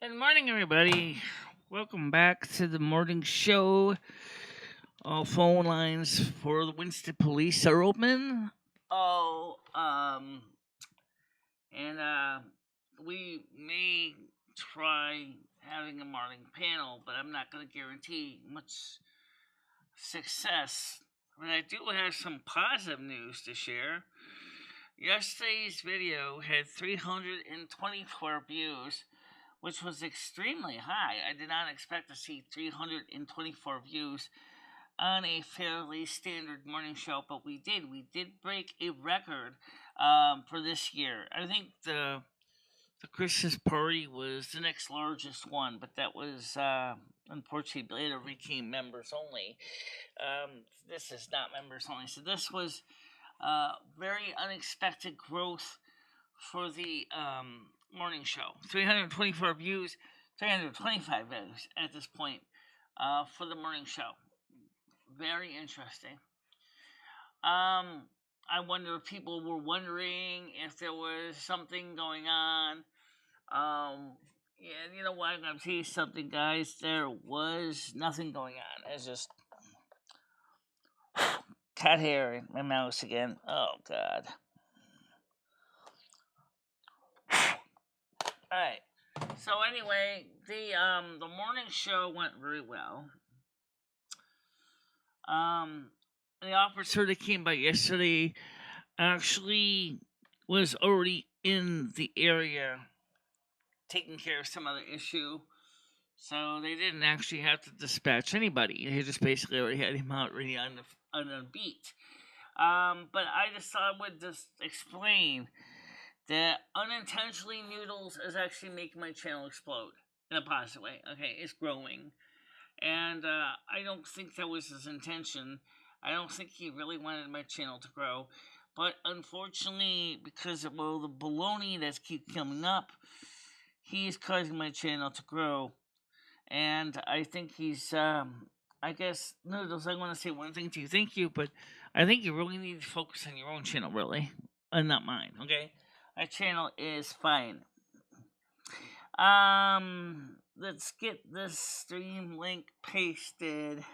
Good morning, everybody. Welcome back to the morning show. All phone lines for the Winston Police are open. Oh, and we may try having a morning panel, but I'm not going to guarantee much success. But I do have some positive news to share. Yesterday's video had 324 views, which was extremely high. I did not expect to see 324 views on a fairly standard morning show, but we did. We did break a record for this year. I think the Christmas party was the next largest one, but that was unfortunately later became members only. This is not members only, so this was very unexpected growth for the morning show. 324 views, 325 views at this point for the morning show. Very interesting. I wonder if people were wondering if there was something going on. Yeah, you know what? I'm going to tell you something, guys. There was nothing going on. It's just cat hair in my mouse again. Oh, God. Alright. So anyway, the morning show went very well. The officer that came by yesterday actually was already in the area taking care of some other issue. So they didn't actually have to dispatch anybody. They just basically already had him out ready on the beat. But I just thought I would just explain that unintentionally Noodles is actually making my channel explode in a positive way. Okay, it's growing. And I don't think that was his intention. I don't think he really wanted my channel to grow. But unfortunately, because of all the baloney that keeps coming up, he's causing my channel to grow. And I think he's, I guess, Noodles, I want to say one thing to you. Thank you, but I think you really need to focus on your own channel, really. And not mine, okay? My channel is fine. Let's get this stream link pasted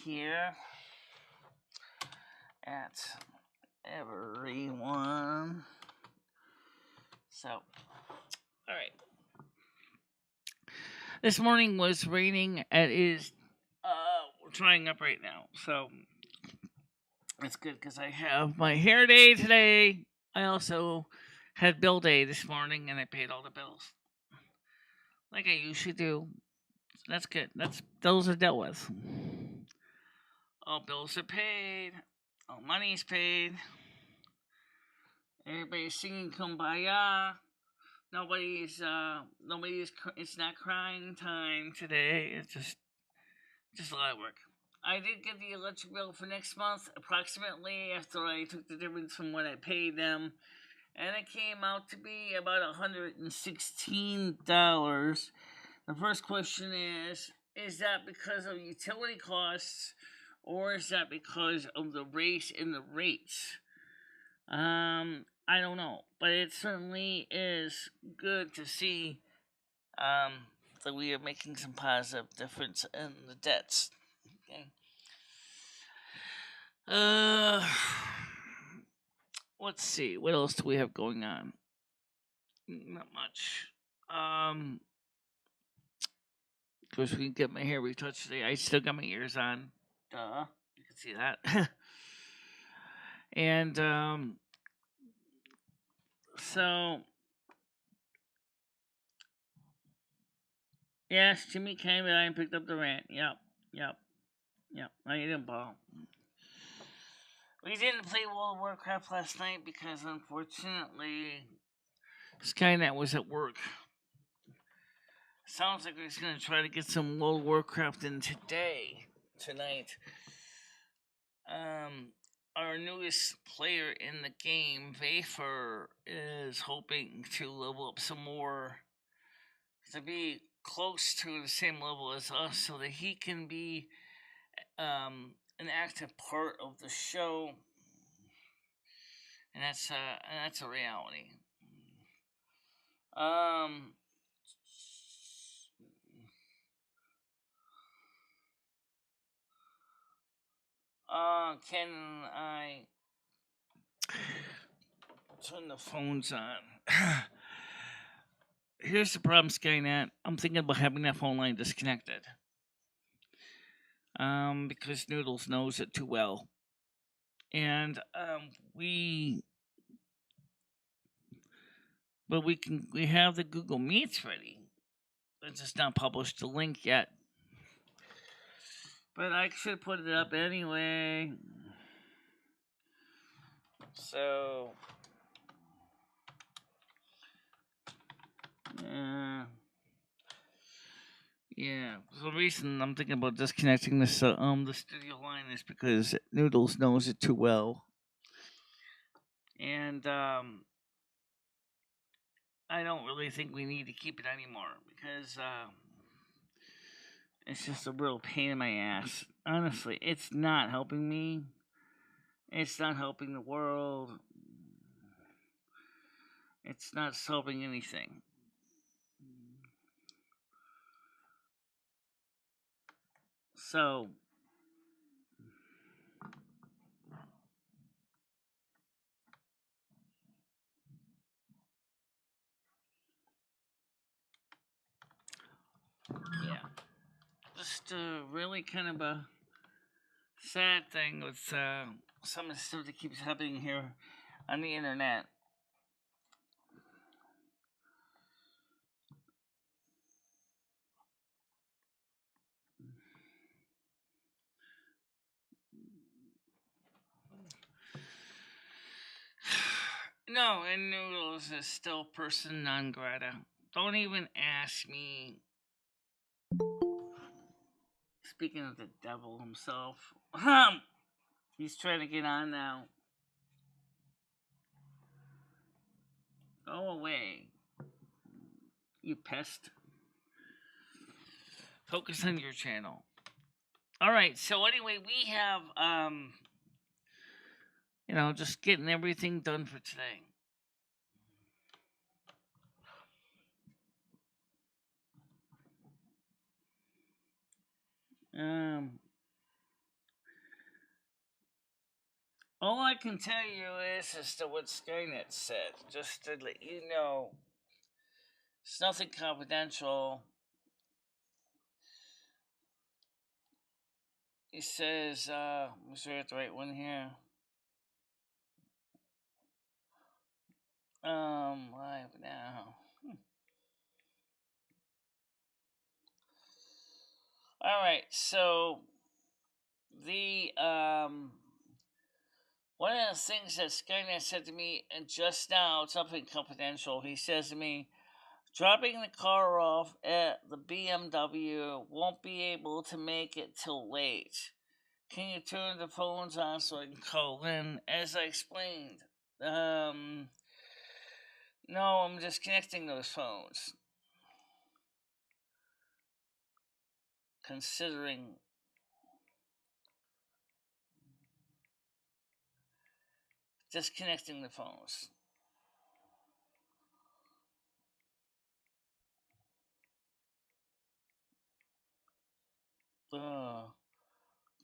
here at everyone. So, alright. This morning was raining. It is, we're trying up right now. So, it's good because I have my hair day today. I also had bill day this morning and I paid all the bills. Like I usually do. That's good. Those are dealt with. All bills are paid. All money's paid. Everybody's singing Kumbaya. Nobody's. It's not crying time today. It's just a lot of work. I did get the electric bill for next month, approximately after I took the difference from what I paid them, and it came out to be about $116. The first question is that because of utility costs, or is that because of the race in the rates? I don't know, but it certainly is good to see that we are making some positive difference in the debts. Okay. Let's see, what else do we have going on? Not much. Of course, we can get my hair retouched today. I still got my ears on. Duh. You can see that. And, so, yes, Jimmy came and I picked up the rant. Yep. I didn't ball. We didn't play World of Warcraft last night because, unfortunately, Skynet was at work. Sounds like he's going to try to get some World of Warcraft in tonight. Our newest player in the game, Vafer, is hoping to level up some more to be close to the same level as us so that he can be an active part of the show. And that's a reality. Um, can I turn the phones on? Here's the problem, Skynet. I'm thinking about having that phone line disconnected. Because Noodles knows it too well. And we have the Google Meets ready. It's just not published the link yet. But I should put it up anyway. So yeah. The reason I'm thinking about disconnecting this the studio line is because Noodles knows it too well. And I don't really think we need to keep it anymore because it's just a real pain in my ass. Honestly, it's not helping me. It's not helping the world. It's not solving anything. So yeah, just really kind of a sad thing with some of the stuff that keeps happening here on the internet. No, and Noodles is still person non grata. Don't even ask me. Speaking of the devil himself, he's trying to get on now. Go away, you pest. Focus on your channel. All right. So anyway, we have just getting everything done for today. All I can tell you is to what Skynet said, just to let you know. It's nothing confidential. He says, I'm sure I have the right one here. Live now. Alright, so the one of the things that Skynet said to me just now, something confidential, he says to me, dropping the car off at the BMW, won't be able to make it till late. Can you turn the phones on so I can call in? As I explained, no, I'm disconnecting those phones. Considering disconnecting the phones.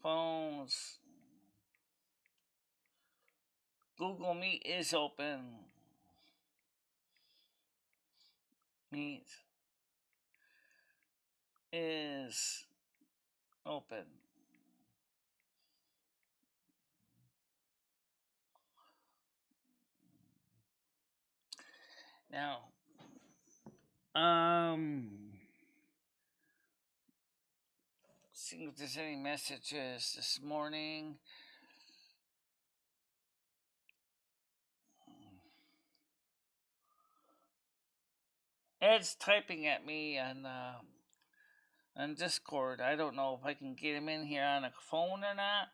Phones. Google Meet is open. Meet is open. Now, see if there's any messages this morning. Ed's typing at me on Discord. I don't know if I can get him in here on a phone or not.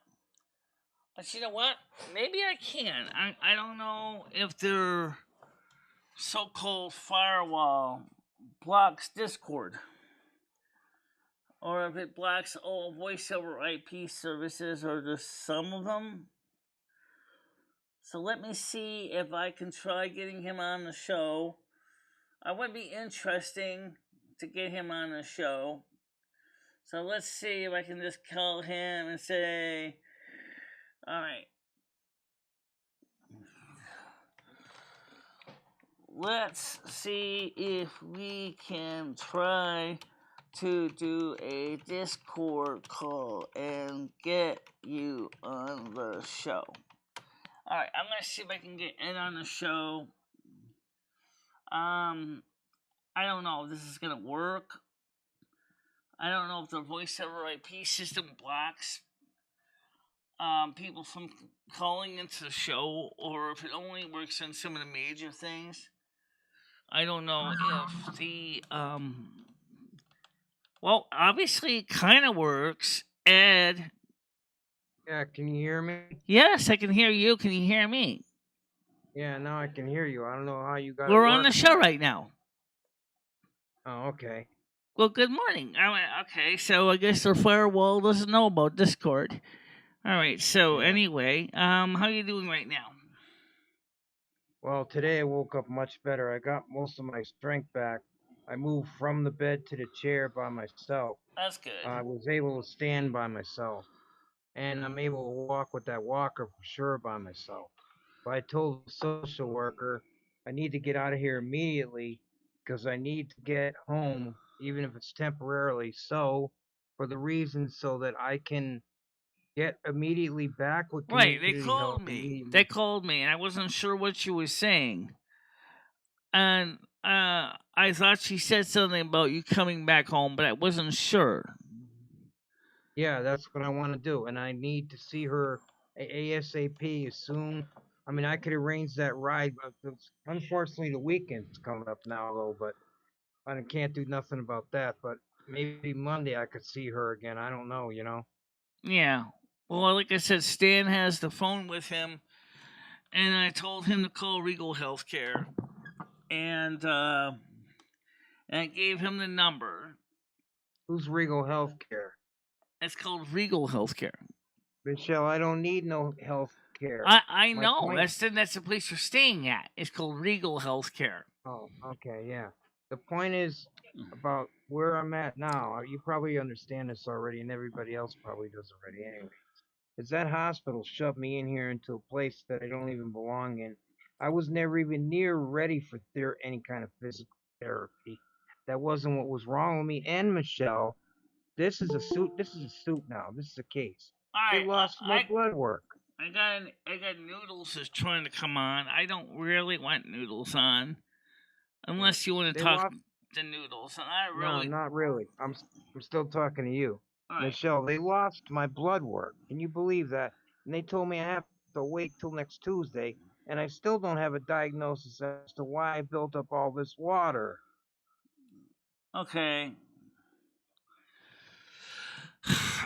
But you know what? Maybe I can. I don't know if their so-called firewall blocks Discord, or if it blocks all voice over IP services, or just some of them. So let me see if I can try getting him on the show I would be interesting to get him on the show. So let's see if I can just call him and say, all right, let's see if we can try to do a Discord call and get you on the show. All right, I'm gonna see if I can get Ed on the show. I don't know if this is gonna work. I don't know if the voice over IP system blocks people from calling into the show, or if it only works on some of the major things. I don't know if the well, obviously it kind of works. Ed. Yeah, can you hear me? Yes, I can hear you. Can you hear me? Yeah, now I can hear you. I don't know how you got We're it on the working. show right now. Oh, okay. Well, good morning. Okay, so I guess the firewall doesn't know about Discord. All right. So Yeah. anyway, how you doing right now? Well, today I woke up much better. I got most of my strength back. I moved from the bed to the chair by myself. That's good. I was able to stand by myself. And I'm able to walk with that walker for sure by myself. But I told the social worker I need to get out of here immediately because I need to get home, even if it's temporarily. So, for the reason so that I can get immediately back with Right. They community called health me. immediately. They called me, and I wasn't sure what she was saying. And I thought she said something about you coming back home, but I wasn't sure. Yeah, that's what I want to do, and I need to see her ASAP as soon. I mean, I could arrange that ride, but unfortunately the weekend's coming up now, though. But I can't do nothing about that. But maybe Monday I could see her again. I don't know, you know. Yeah. Well, like I said, Stan has the phone with him, and I told him to call Regal Healthcare, and I gave him the number. Who's Regal Healthcare? It's called Regal Healthcare. Michelle, I don't need no health care. I My know. point. That's the place you're staying at. It's called Regal Healthcare. Oh, okay, yeah. The point is about where I'm at now. You probably understand this already, and everybody else probably does already anyway. Is that hospital shoved me in here into a place that I don't even belong in. I was never even near ready for any kind of physical therapy. That wasn't what was wrong with me. And Michelle, this is a suit. This is a suit now. This is a case. All They right, lost my blood work. I got Noodles is trying to come on. I don't really want Noodles on, unless you want to talk to Noodles. And I really No, not really. I'm still talking to you, all right. Michelle. They lost my blood work. Can you believe that? And they told me I have to wait till next Tuesday, and I still don't have a diagnosis as to why I built up all this water. Okay.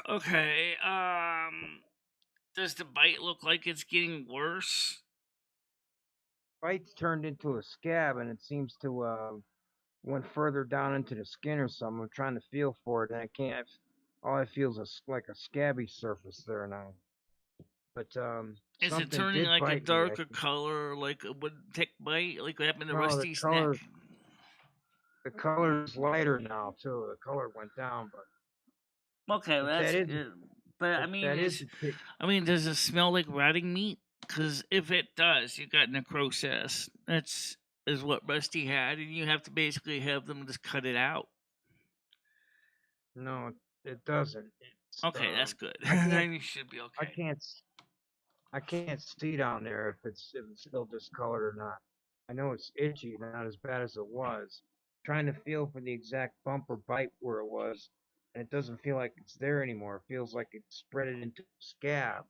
Okay. Does the bite look like it's getting worse? Bite's turned into a scab, and it seems to went further down into the skin or something. I'm trying to feel for it, and I can't. All I feel is like a scabby surface there now. But is it turning like a darker color, like a wood tick bite, like what happened to Rusty's neck? The color's lighter now too. The color went down, but okay, that's good. But I mean, does it smell like rotting meat? Because if it does, you got necrosis. That's is what Rusty had, and you have to basically have them just cut it out. No, it doesn't. Okay, that's good. Then you should be okay. I can't see down there if it's still discolored or not. I know it's itchy, not as bad as it was. Trying to feel for the exact bump or bite where it was, and it doesn't feel like it's there anymore. It feels like it spread it into a scab.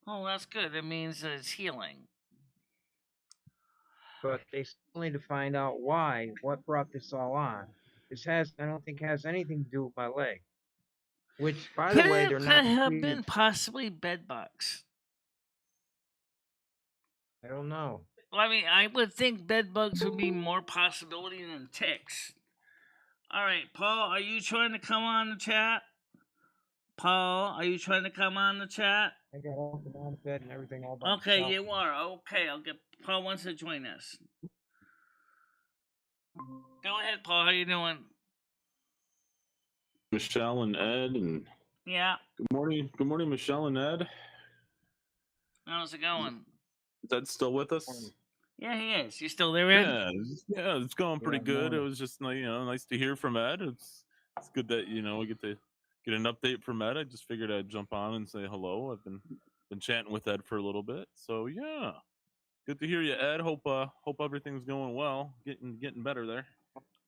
Oh, that's good. It means that it's healing. But they still need to find out why, what brought this all on. I don't think, has anything to do with my leg. Which, by the way, they're not. Could have been possibly bed bugs. I don't know. Well, I mean, I would think bed bugs would be more possibility than ticks. All right, Paul, are you trying to come on the chat? Paul, are you trying to come on the chat? I got off the bed and everything all by Okay, myself. you are. Okay, I'll get Paul wants to join us. Go ahead, Paul. How you doing? Michelle and Ed, and Yeah. good morning. Good morning, Michelle and Ed. How's it going? Is Ed still with us? Yeah, he is. You still there, Ed? Yeah, it's going pretty Yeah, good. It morning. was just nice to hear from Ed. It's good that we get to get an update from Ed. I just figured I'd jump on and say hello. I've been chatting with Ed for a little bit, so yeah, good to hear you, Ed. Hope everything's going well, getting better there.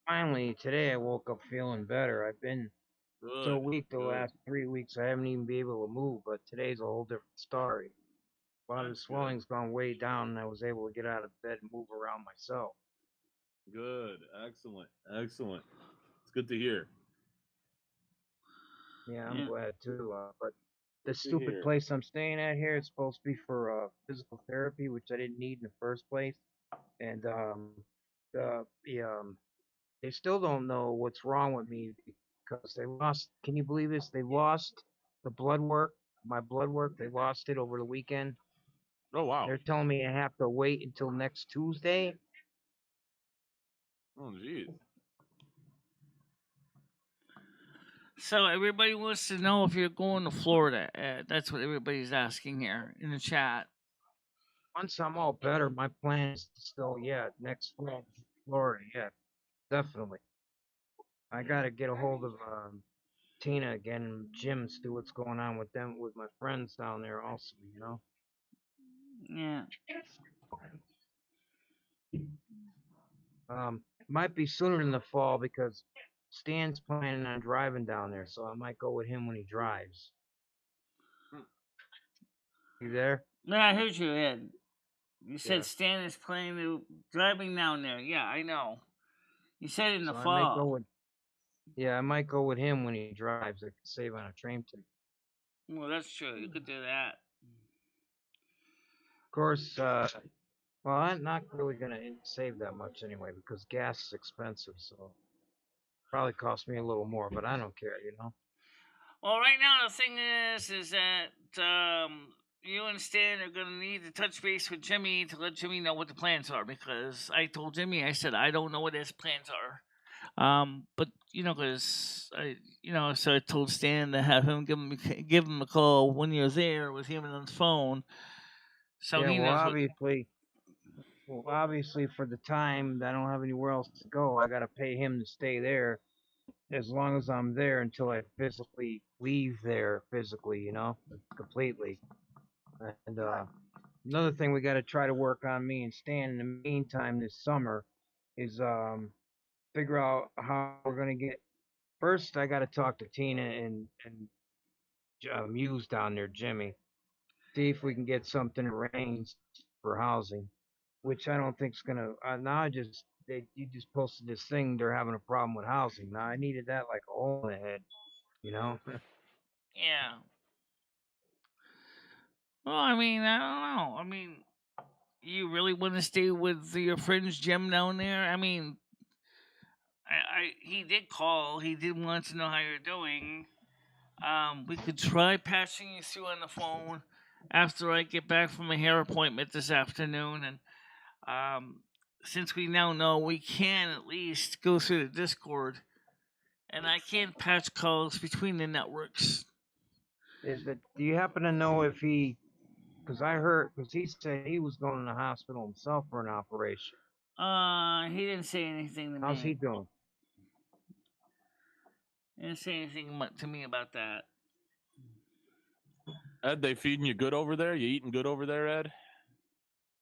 Finally, today I woke up feeling better. I've been so Good. weak the Good. last 3 weeks. I haven't even been able to move, but today's a whole different story. A lot of the That's good. swelling's gone way down, and I was able to get out of bed and move around myself. Good. Excellent. Excellent. It's good to hear. Yeah, I'm Yeah. glad too. But the Good to stupid hear. place I'm staying at here is supposed to be for physical therapy, which I didn't need in the first place. And they still don't know what's wrong with me because they lost. Can you believe this? They lost the blood work, my blood work. They lost it over the weekend. Oh wow. They're telling me I have to wait until next Tuesday. Oh geez. So everybody wants to know if you're going to Florida, Ed. That's what everybody's asking here in the chat. Once I'm all better, my plan is still, next fall, Florida. Yeah, definitely. I got to get a hold of Tina again and Jim, see what's going on with them, with my friends down there also, you know? Yeah. Might be sooner in the fall because Stan's planning on driving down there, so I might go with him when he drives. You there? No, I heard you, Ed. You said Yeah. Stan is planning to driving down there. Yeah, I know. You said in the So I might go fall. with, I might go with him when he drives. I could save on a train ticket. Well, that's true. You could do that. Of course, well, I'm not really gonna save that much anyway because gas is expensive, so probably cost me a little more, but I don't care, you know. Well, right now the thing is that you and Stan are gonna need to touch base with Jimmy to let Jimmy know what the plans are because I told Jimmy I said I don't know what his plans are. But because so I told Stan to have him give him a call when you're there with him on the phone, so Yeah, he knows what. obviously, for the time that I don't have anywhere else to go, I gotta pay him to stay there as long as I'm there until I physically leave there physically, you know, completely. And another thing we got to try to work on, me and Stan, in the meantime this summer, is figure out how we're gonna get. First, I got to talk to Tina and Muse down there, Jimmy, see if we can get something arranged for housing, which I don't think's gonna. Now you just posted this thing. They're having a problem with housing. Now I needed that like a hole in the head, you know. Yeah. Well, I mean, I don't know. I mean, you really want to stay with your friend's Jim down there? I mean, he did call. He did want to know how you're doing. We could try patching you through on the phone after I get back from a hair appointment this afternoon, and since we now know we can at least go through the Discord, and I can patch calls between the networks. Do you happen to know if he? Because I heard, because he said he was going to the hospital himself for an operation. He didn't say anything to me. How's he doing? He didn't say anything to me about that. Ed, they feeding you good over there? You eating good over there, Ed?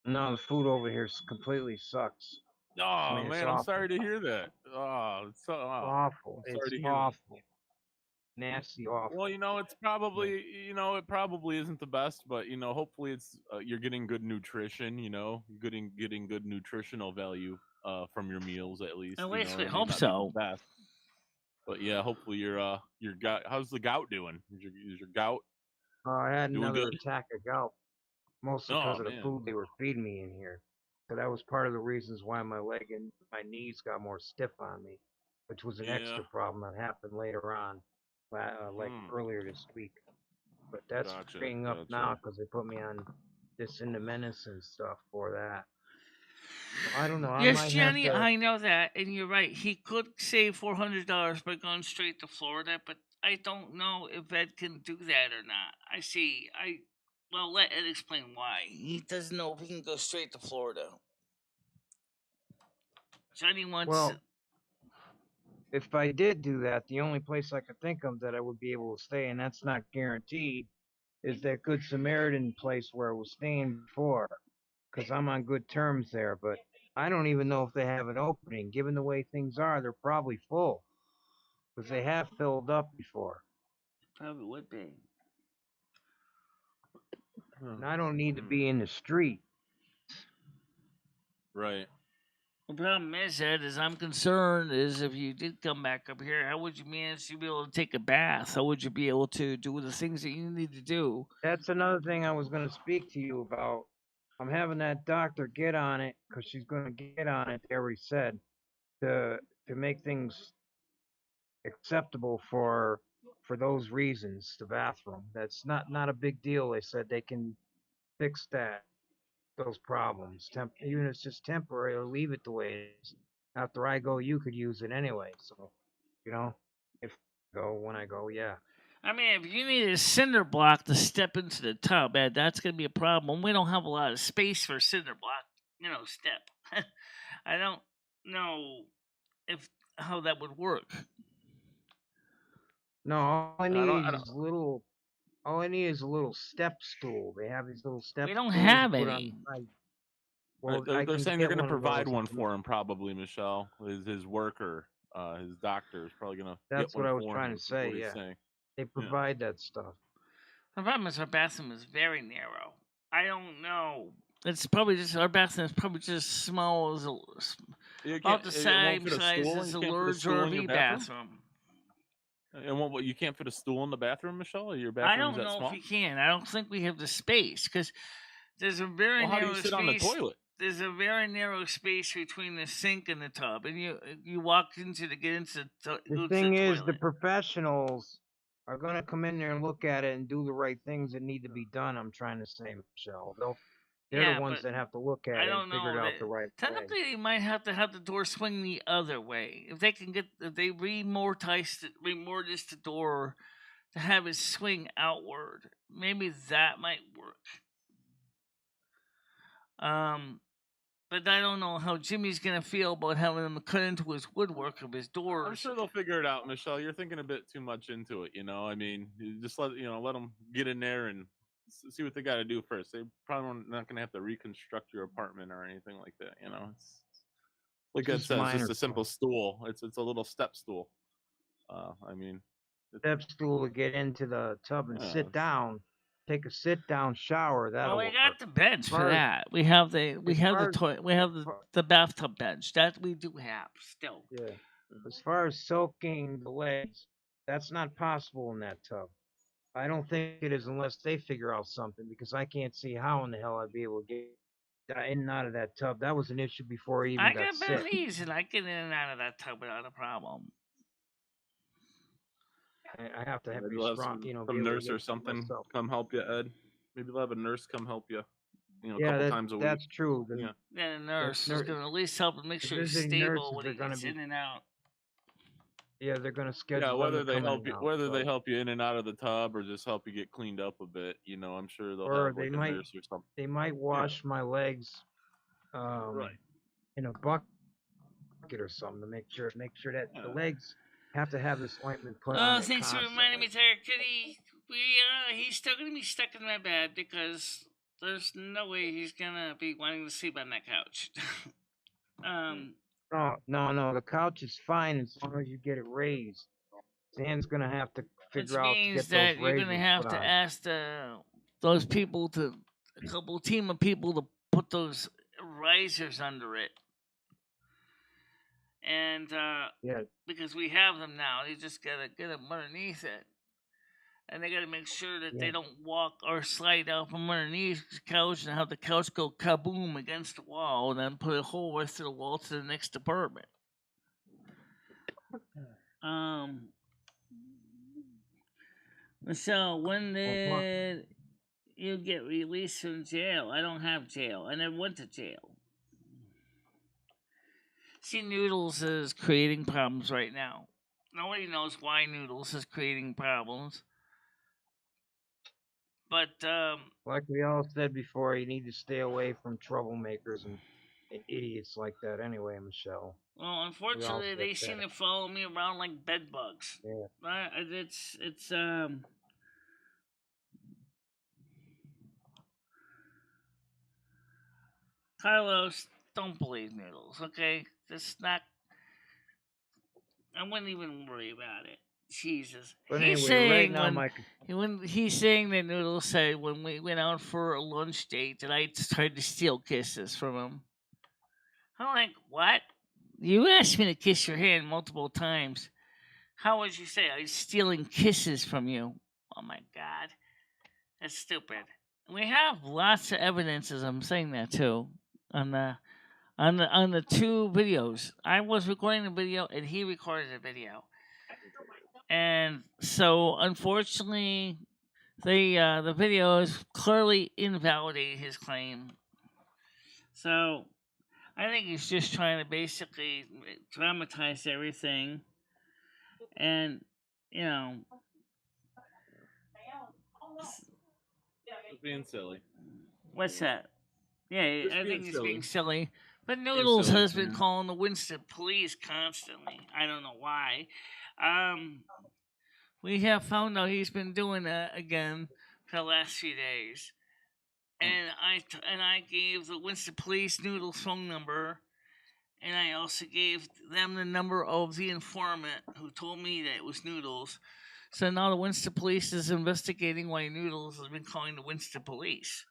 No, the food over here completely sucks. Oh It's man, I'm sorry to hear that. It's awful. I'm sorry to It's hear that. awful. Nasty, awful. Well, it's probably it probably isn't the best, but hopefully it's you're getting good nutrition. Getting good nutritional value from your meals at least. At least we It may hope not be so. the best, but yeah, hopefully your gout. How's the gout doing? Is your gout I had doing another good? attack of gout, mostly Oh because of the man, food they were feeding me in here. So that was part of the reasons why my leg and my knees got more stiff on me, which was an yeah. extra problem that happened later on, like earlier this week. But that's freeing up now because they put me on this Indemedicine stuff for that. So I don't know. I Yes, might have Jenny, to. I know that, and you're right. He could save $400 by going straight to Florida, but I don't know if Ed can do that or not. I see. Well, let Ed explain why. He doesn't know if he can go straight to Florida. Jenny wants. Well, if I did do that, the only place I could think of that I would be able to stay, and that's not guaranteed, is that Good Samaritan place where I was staying before, because I'm on good terms there. But I don't even know if they have an opening. Given the way things are, they're probably full, because they have filled up before. Probably would be. And I don't need to be in the street. Right. The problem is, Ed, as I'm concerned, is if you did come back up here, how would you manage to be able to take a bath? How would you be able to do the things that you need to do? That's another thing I was going to speak to you about. I'm having that doctor get on it, because she's going to get on it, they already said, to make things acceptable for those reasons, the bathroom. That's not a big deal. They said they can fix those problems. Even if it's just temporary, or leave it the way it is. After I go, you could use it anyway. So, if I go, when I go, yeah. I mean, if you need a cinder block to step into the tub, Ed, that's going to be a problem. We don't have a lot of space for a cinder block, step. I don't know how that would work. No, all I need I don't- is a little step stool. They have these little step We don't stools have put any. on the side. Well, they're I can saying they're get going to one of provide those. one for him, probably, Michelle. His worker, his doctor is probably going to get That's one what I was for trying him. to say. What he's Yeah, saying. they provide that stuff. The problem is our bathroom is very narrow. I don't know. It's probably just our bathroom is probably just small as about the same size as a large RV bathroom. And you can't fit a stool in the bathroom, Michelle? Or your I bathroom is don't that know small? if you can. I don't think we have the space because there's a very Well, how do narrow you sit space. on the toilet? There's a very narrow space between the sink and the tub, and you walk into to get into The thing is, the professionals are going to come in there and look at it and do the right things that need to be done. I'm trying to say, Michelle. They're the ones that have to look at it and figure it out the right way. Technically, they might have to have the door swing the other way. If they remortise the door to have it swing outward, maybe that might work. But I don't know how Jimmy's gonna feel about having them cut into his woodwork of his doors. I'm sure they'll figure it out, Michelle. You're thinking a bit too much into it, I mean, you just let them get in there and see what they got to do first. They probably not going to have to reconstruct your apartment or anything like that. It's like Ed says, it's just a simple stool. It's a little step stool. I mean, step stool to get into the tub and sit down. Take a sit down shower. That'll we work. got the bench for that. We have the bathtub bench that we do have still. Yeah. As far as soaking the legs, that's not possible in that tub. I don't think it is unless they figure out something, because I can't see how in the hell I'd be able to get in and out of that tub. That was an issue before I even got sick. I got Belize and I get in and out of that tub without a problem. I have to maybe be strong, some nurse or something come help you, Ed. Maybe they'll have a nurse come help you. A couple times a week. That's true. The nurse is going to at least help and make sure he's stable when he gets in and out. Yeah, they're going to schedule. Yeah, whether they help you in and out of the tub or just help you get cleaned up a bit, I'm sure they'll have a nurse or something. They might wash my legs, in a bucket or something to make sure that the legs have to have this ointment put on. Thanks for reminding me, Tiger Kitty. He's still going to be stuck in my bed because there's no way he's going to be wanting to sleep on that couch. No, the couch is fine as long as you get it raised. Dan's going to have to figure out to get those razors. Which means that you're going to have to ask those people a couple team of people to put those risers under it. And because we have them now, you just got to get them underneath it. And they got to make sure that they don't walk or slide out from underneath the couch and have the couch go kaboom against the wall and then put a hole right through the wall to the next apartment. So when did you get released from jail? I don't have jail. I never went to jail. See, Noodles is creating problems right now. Nobody knows why Noodles is creating problems. But, Like we all said before, you need to stay away from troublemakers and idiots like that anyway, Michelle. well, We all unfortunately, said they seem that. to follow me around like bed bugs. Yeah. It's Carlos, don't believe Noodles, okay? That's not. I wouldn't even worry about it. Jesus. But He's anyway, right saying now, when he's saying that Noodles said when we went out for a lunch date that I tried to steal kisses from him. I'm like, what? You asked me to kiss your hand multiple times. How would you say I was stealing kisses from you? Oh my god. That's stupid. We have lots of evidence as I'm saying that too. On the two videos. I was recording the video and he recorded the video. And so unfortunately the videos clearly invalidate his claim. So I think he's just trying to basically dramatize everything. And, you know, Just being silly. what's that? Yeah, Just I being think he's silly. being silly. But Noodles silly, has been yeah. calling the Winston police constantly. I don't know why. We have found out he's been doing that again for the last few days. And I gave the Winston police Noodles phone number, and I also gave them the number of the informant who told me that it was Noodles. So now the Winston police is investigating why Noodles has been calling the Winston police.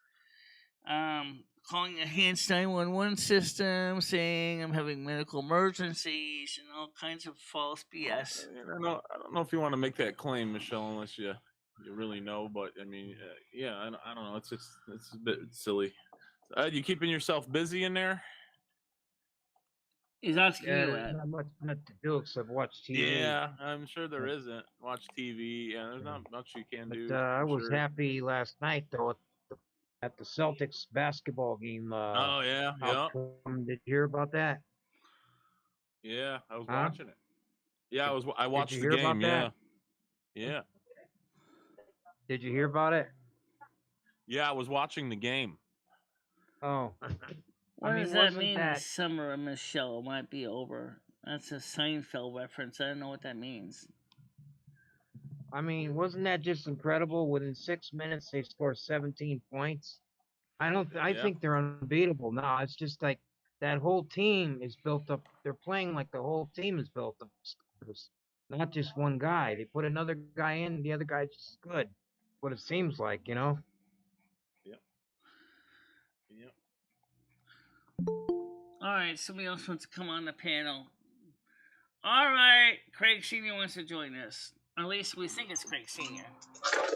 Calling the Enhanced 911 system, saying I'm having medical emergencies and all kinds of false BS. I don't know if you want to make that claim, Michelle, unless you really know. But I mean, yeah, I don't know. It's a bit silly. You keeping yourself busy in there? He's asking Yeah, you there's that. not much to do except watch TV. Yeah, I'm sure there isn't. Watch TV. Yeah, there's not much you can do. But I I'm was sure. happy last night though at the Celtics basketball game. Oh yeah, yeah, outcome. Did you hear about that? yeah. I was Huh? watching it. Yeah, I watched you the hear about game. Yeah, that? yeah, Did you hear about it? yeah. I was watching the game. Oh, What mean, does that wasn't mean? that- The summer of Michelle might be over. That's a Seinfeld reference. I don't know what that means. I mean, wasn't that just incredible? Within 6 minutes, they score 17 points. I Yeah. think they're unbeatable now. It's just like that whole team is built up. They're playing like the whole team is built up. It's not just one guy. They put another guy in, the other guy's just good. What it seems like, you know. Yep. Yep. All right, somebody else wants to come on the panel. All right, Craig Sr. wants to join us. Or at least we think it's Craig Sr.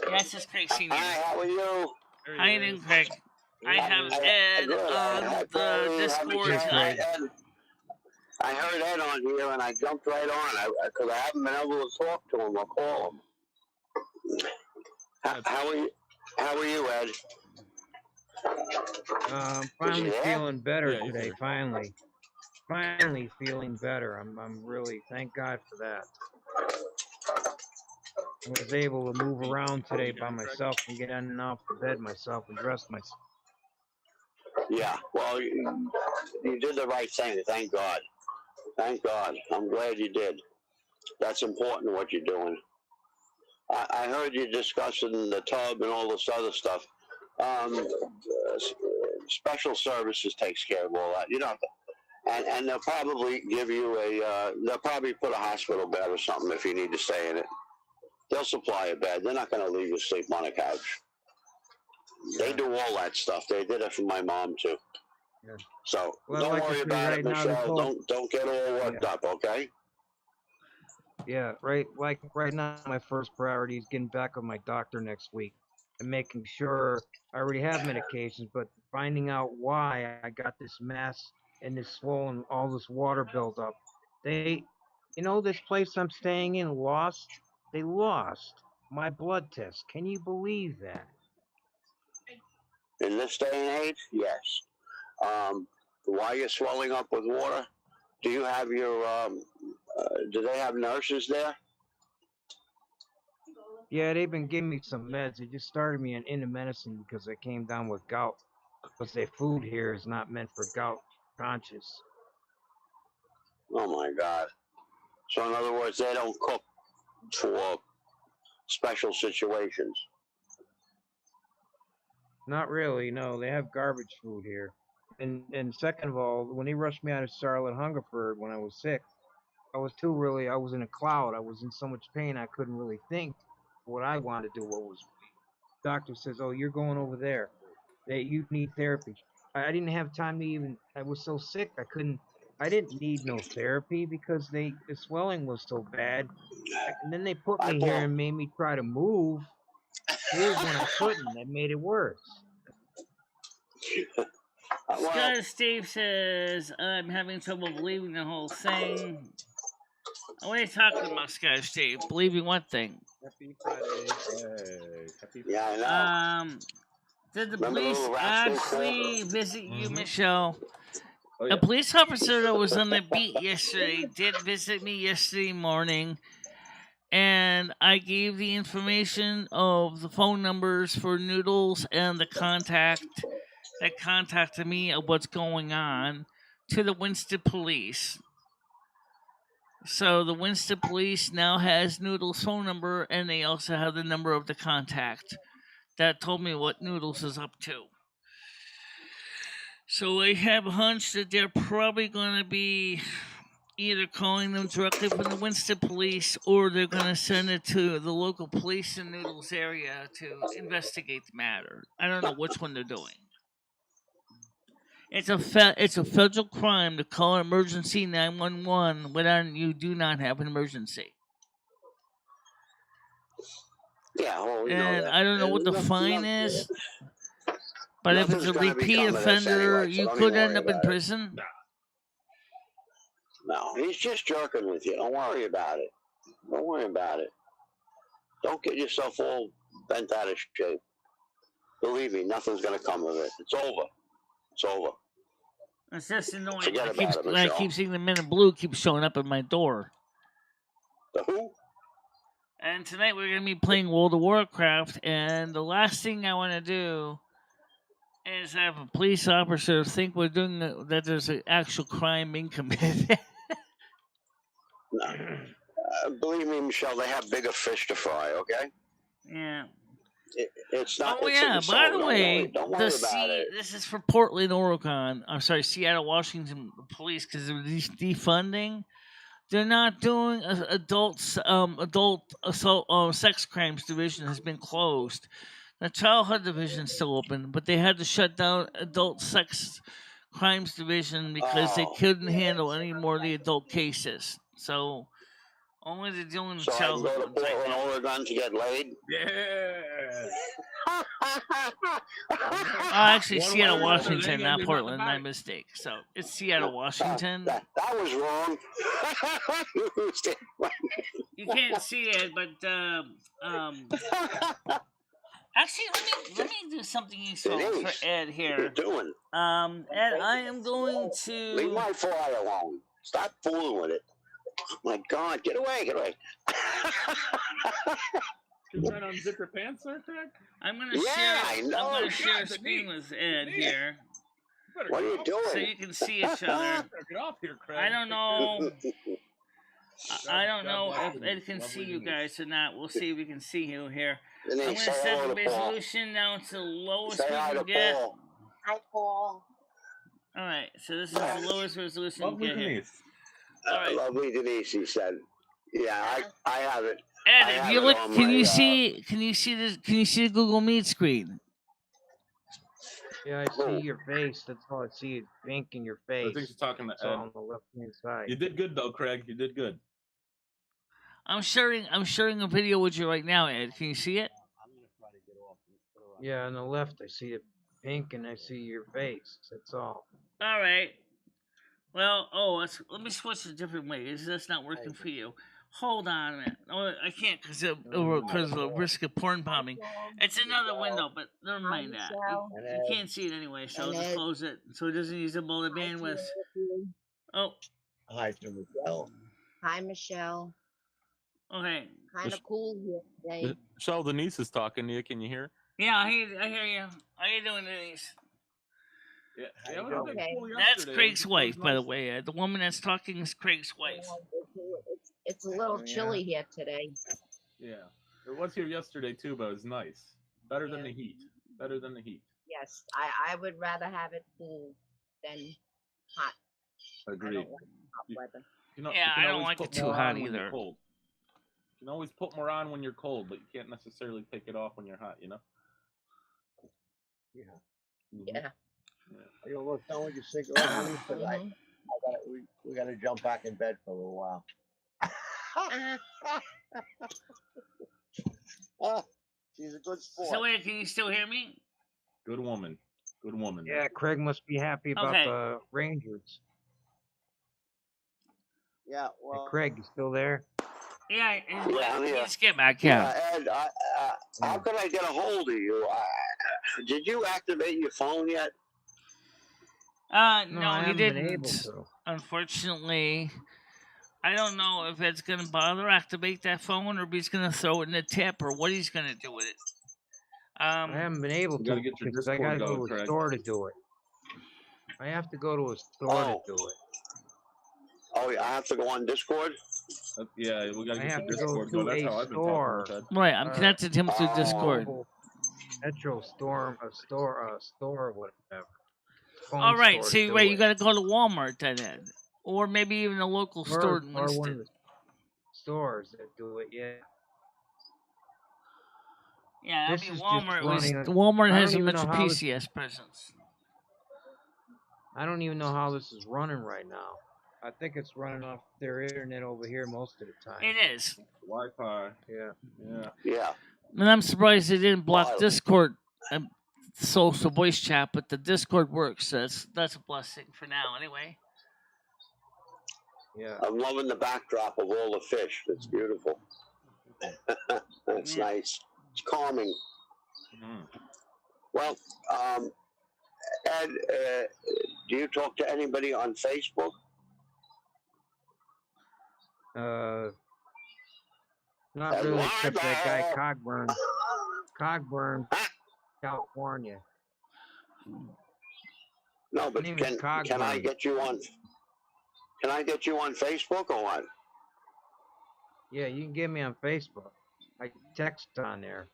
Yeah, it's just Craig Sr. Hi, how are you? How you doing, Craig? I have Ed on the Discord tonight. I heard Ed on here and I jumped right on because I haven't been able to talk to him or call him. How are you? How are you, Ed? Finally Yeah? feeling better Yeah, he's today. here. Finally feeling better. I'm really thank God for that. I was able to move around today by myself and get in and off the bed myself and dress myself. Yeah. Well, you did the right thing. Thank God. Thank God. I'm glad you did. That's important what you're doing. I heard you discussing the tub and all this other stuff. Special services takes care of all that. You know, and they'll probably give you they'll probably put a hospital bed or something if you need to stay in it. They'll supply a bed. They're not going to leave you sleep on a couch. They do all that stuff. They did it for my mom too. Yeah. So Well, don't like I worry said, about right it, now, Michelle. Don't get all worked up, okay? Yeah, right. Like right now, my first priority is getting back with my doctor next week and making sure I already have medications, but finding out why I got this mass and this swollen, all this water buildup. They, this place I'm staying in they lost my blood test. Can you believe that? In this day and age, yes. Why you're swelling up with water? Do you have your? Do they have nurses there? Yeah, they've been giving me some meds. They just started me on into medicine because I came down with gout. Because their food here is not meant for gout conscious. Oh my God! So in other words, they don't cook for special situations. Not really, no. They have garbage food here. And second of all, when they rushed me out of Charlotte Hungerford when I was sick, I was in a cloud. I was in so much pain I couldn't really think what I wanted to do. What was doctor says, "Oh, you're going over there. That you need therapy." I didn't have time to even. I was so sick I couldn't. I didn't need no therapy because the swelling was so bad. And then they put I me here bought. and made me try to move when I couldn't. That made it worse. Well, Scott Steve says, I'm having trouble believing the whole thing. What are you talking about, Scott Steve? Believing what thing? Happy Friday. Hey, happy yeah, I know. Did the Remember the police little rascal actually visit you, Michelle? Oh, A yeah. police officer that was on the beat yesterday did visit me yesterday morning, and I gave the information of the phone numbers for Noodles and the contact that contacted me of what's going on to the Winston police. So the Winston police now has Noodles' phone number, and they also have the number of the contact that told me what Noodles is up to. So I have a hunch that they're probably going to be either calling them directly from the Winston police, or they're going to send it to the local police in Noodles area to investigate the matter. I don't know which one they're doing. It's a federal crime to call emergency 911 when you do not have an emergency. Yeah, well, we know And that. I don't know what the fine is, but if it's Nothing's a gonna repeat become of this offender, anyway, so you don't could even end worry up in about it. prison. No, he's just jerking with you. Don't worry about it. Don't worry about it. Don't get yourself all bent out of shape. Believe me, nothing's gonna come of it. It's over. It's over. It's just annoying. Forget I about it, Michelle. keep seeing the men in blue keep showing up at my door. The who? And tonight we're going to be playing World of Warcraft, and the last thing I want to do is have a police officer think we're doing that there's an actual crime being committed. No. Believe me, Michelle, they have bigger fish to fry, okay? Yeah. It's not. Oh it's yeah. By the way, don't worry about it. this is for Portland, Oregon. I'm sorry, Seattle, Washington police, because of these defunding. They're not doing adult assault, sex crimes division has been closed. The childhood division is still open, but they had to shut down adult sex crimes division because they couldn't handle any more of the adult cases. So only they're doing the So I can childhood go to ones right Portland, now. Oregon to get laid? Yeah. Actually, One Seattle, way or another, Washington, they gonna not be Portland. about My it. mistake. So it's Seattle, Washington. That was wrong. You can't see it, but actually, let me do something useful for Denise, Ed what are you here. doing? Ed, I am going Leave to. my fly alone. Stop fooling with it. Oh my God, get away, get away. You trying to unzip your pants there, Craig? I'm gonna Yeah, share. I know. I'm gonna share a God, screen Denise. with Ed Denise. here, Better What are get you off- doing? so you can see each other. Better get off here, Craig. I don't know. I don't God know bless if Denise. Ed can see Lovely you Denise. guys or not. We'll see if we can see you here. I'm Denise, gonna say set hello the to Paul. resolution down to the lowest Say we hi to can get. Paul. Hi, Paul. All right, so this is the lowest resolution we Lovely can get here. Denise. All right. Lovely Denise, he said. Yeah, I have it. Ed, I if have you it look, on can my, you see this? Can you see the Google Meet screen? Yeah, I see your face. That's all I see is pink in your I face. think she's talking to It's all Ed. on the left hand side. You did good though, Craig. You did good. I'm sharing a video with you right now, Ed. Can you see it? Yeah, on the left I see it pink and I see your face. That's all. All right. Well, let me switch a different way. Is this not working for you? Hold on a minute. Oh, I can't because of the risk of porn bombing. It's another window, but never mind that. You can't see it anyway, so just close it so it doesn't use up all the bandwidth. Oh, Hi to Michelle. Hi, Michelle. Okay. Kind of cool here today. Michelle, Denise is talking to you. Can you hear? Yeah, I hear you. How you doing, Denise? Yeah, How it you was a doing? bit Okay. cool That's yesterday. Craig's It was wife, by the nice. way. The woman that's talking is Craig's wife. It's a little Oh, yeah. chilly here today. Yeah, it was here yesterday too, but it was nice. Better than Yeah. the heat. Better than the heat. Yes, I would rather have it cool than hot. I Agreed. don't like hot You- weather. You know, Yeah, you can I don't always like put it too more hot on when either. you're cold. You can always put more on when you're cold, but you can't necessarily take it off when you're hot. You know. Yeah. Mhm. Yeah. Are you almost done with your cigarette, honey? 'Cause Mhm. we gotta jump back in bed for a little while. She's a good sport. So wait, can you still hear me? Good woman. Good woman. Yeah, Craig must be happy about Okay. the Rangers. Yeah, Hey, well, Craig, you still there? Yeah, I'm he here. just get back. Yeah. Ed, how can I get a hold of you? Did you activate your phone yet? No, I he haven't been able didn't. to. Unfortunately, I don't know if Ed's gonna bother activate that phone or if he's gonna throw it in the tip or what he's gonna do with it. I haven't been able You to gotta get your because I Discord gotta go going, to a Craig. store to do it. I have to go to a store to do it. Oh, I have to go on Discord? Yeah, we gotta I get have your to go Discord to going. That's a how I've been store. talking with Ed. Right, I'm connected him through Oh. Discord. Metro store, a store, whatever. Phone All right, store to see, do right, it. you got to go to Walmart then, Ed, or maybe even a local store in Or one of Winston. the stores that do it. Yeah. Yeah, that'd This be is just Walmart. running. Walmart I has don't a even know Metro how this. PCS presence. I don't even know how this is running right now. I think it's running off their internet over here most of the time. It is. Wi-Fi. Yeah. Yeah. Yeah. And I'm surprised they didn't block Wow. Discord and social voice chat, but the Discord works. So that's a blessing for now, anyway. Yeah. I'm loving the backdrop of all the fish. It's beautiful. That's Yeah. nice. It's calming. Mhm. Well, Ed, do you talk to anybody on Facebook? Not really, except that guy Cogburn, California. No, but name is can Cogburn. I get you on? Can I get you on Facebook or what? Yeah, you can get me on Facebook. I text on there.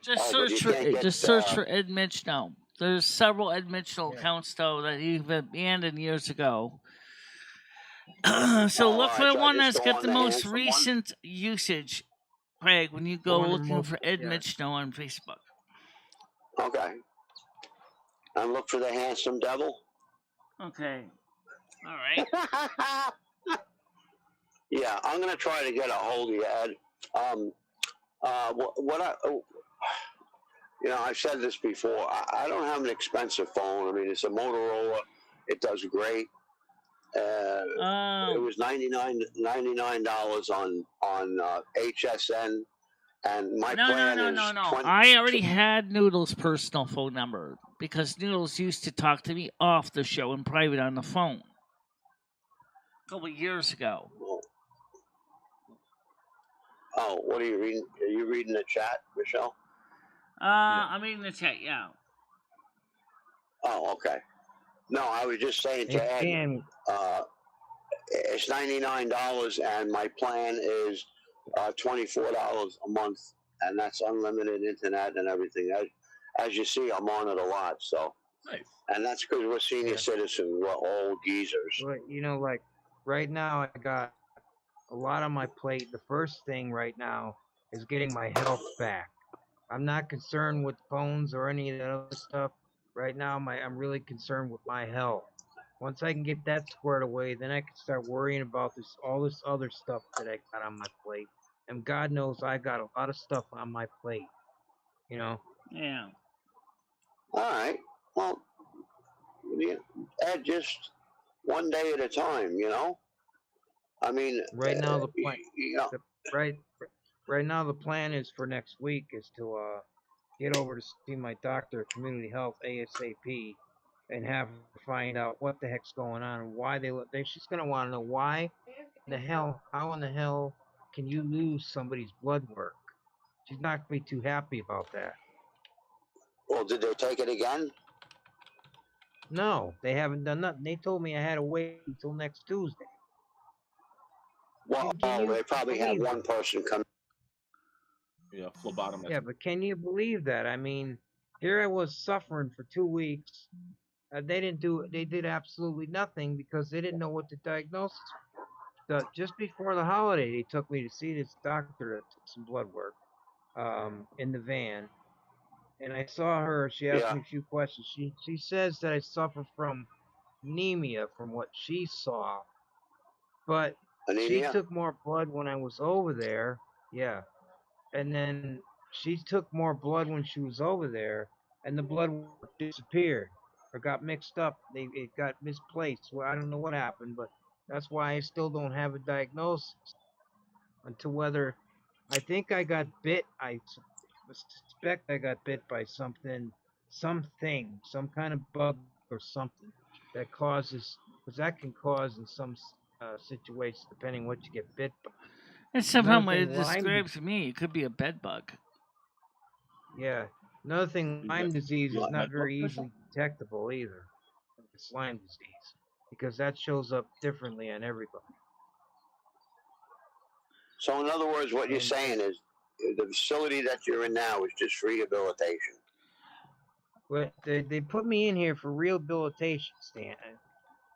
Just Oh, but you search for can't get, just search for Ed Mitch now. There's several Ed Mitchell Yeah. accounts though that he abandoned years ago. So Oh, look for alright, the so I one just that's go got on the the most handsome one? recent usage, Craig. When you The go one with looking most- for Ed yeah. Mitch now on Facebook. Okay. And look for the handsome devil. Okay. All right. Yeah, I'm gonna try to get a hold of you, Ed. I've said this before. I don't have an expensive phone. I mean, it's a Motorola. It does great. It was $99 on HSN, and my plan is No. 20. I already had Noodle's personal phone number because Noodles used to talk to me off the show in private on the phone a couple years ago. Oh, what are you reading? Are you reading the chat, Michelle? I'm reading the chat. Yeah. Oh, okay. No, I was just saying to Ed, And it's $99, and my plan is $24 a month, and that's unlimited internet and everything. As you see, I'm on it a lot, so. Nice. And that's because we're senior Yeah. citizens. We're old geezers. but, like right now, I got a lot on my plate. The first thing right now is getting my health back. I'm not concerned with phones or any of that other stuff. Right now, I'm really concerned with my health. Once I can get that squared away, then I can start worrying about all this other stuff that I got on my plate. And God knows I got a lot of stuff on my plate. Yeah. All right. Well, Ed, just one day at a time, I mean, Right now, the plan. Right. Right now, the plan is for next week is to get over to see my doctor of community health ASAP, and have her find out what the heck's going on and why she's gonna want to know why how in the hell can you lose somebody's blood work? She's not gonna be too happy about that. Well, did they take it again? No, they haven't done nothing. They told me I had to wait until next Tuesday. Well, they probably have one that? person come. Yeah, phlebotomist. Yeah, but can you believe that? I mean, here I was suffering for 2 weeks. They did absolutely nothing because they didn't know what to diagnose. Just before the holiday, they took me to see this doctor that took some blood work in the van. And I saw her. She asked me a few questions. She says that I suffer from anemia from what she saw. But Anemia? she took more blood when I was over there. Yeah. And then she took more blood when she was over there, and the blood work disappeared or got mixed up. It got misplaced. Well, I don't know what happened, but that's why I still don't have a diagnosis until whether I think I got bit. I suspect I got bit by some kind of bug or something that causes, because that can cause in some situations, depending what you get bit by. And somehow it describes to me it could be a bed bug. Yeah. Another thing, Lyme disease is not very easily detectable either. It's Lyme disease because that shows up differently on everybody. So, in other words, what you're saying is the facility that you're in now is just rehabilitation. But they put me in here for rehabilitation, Stan.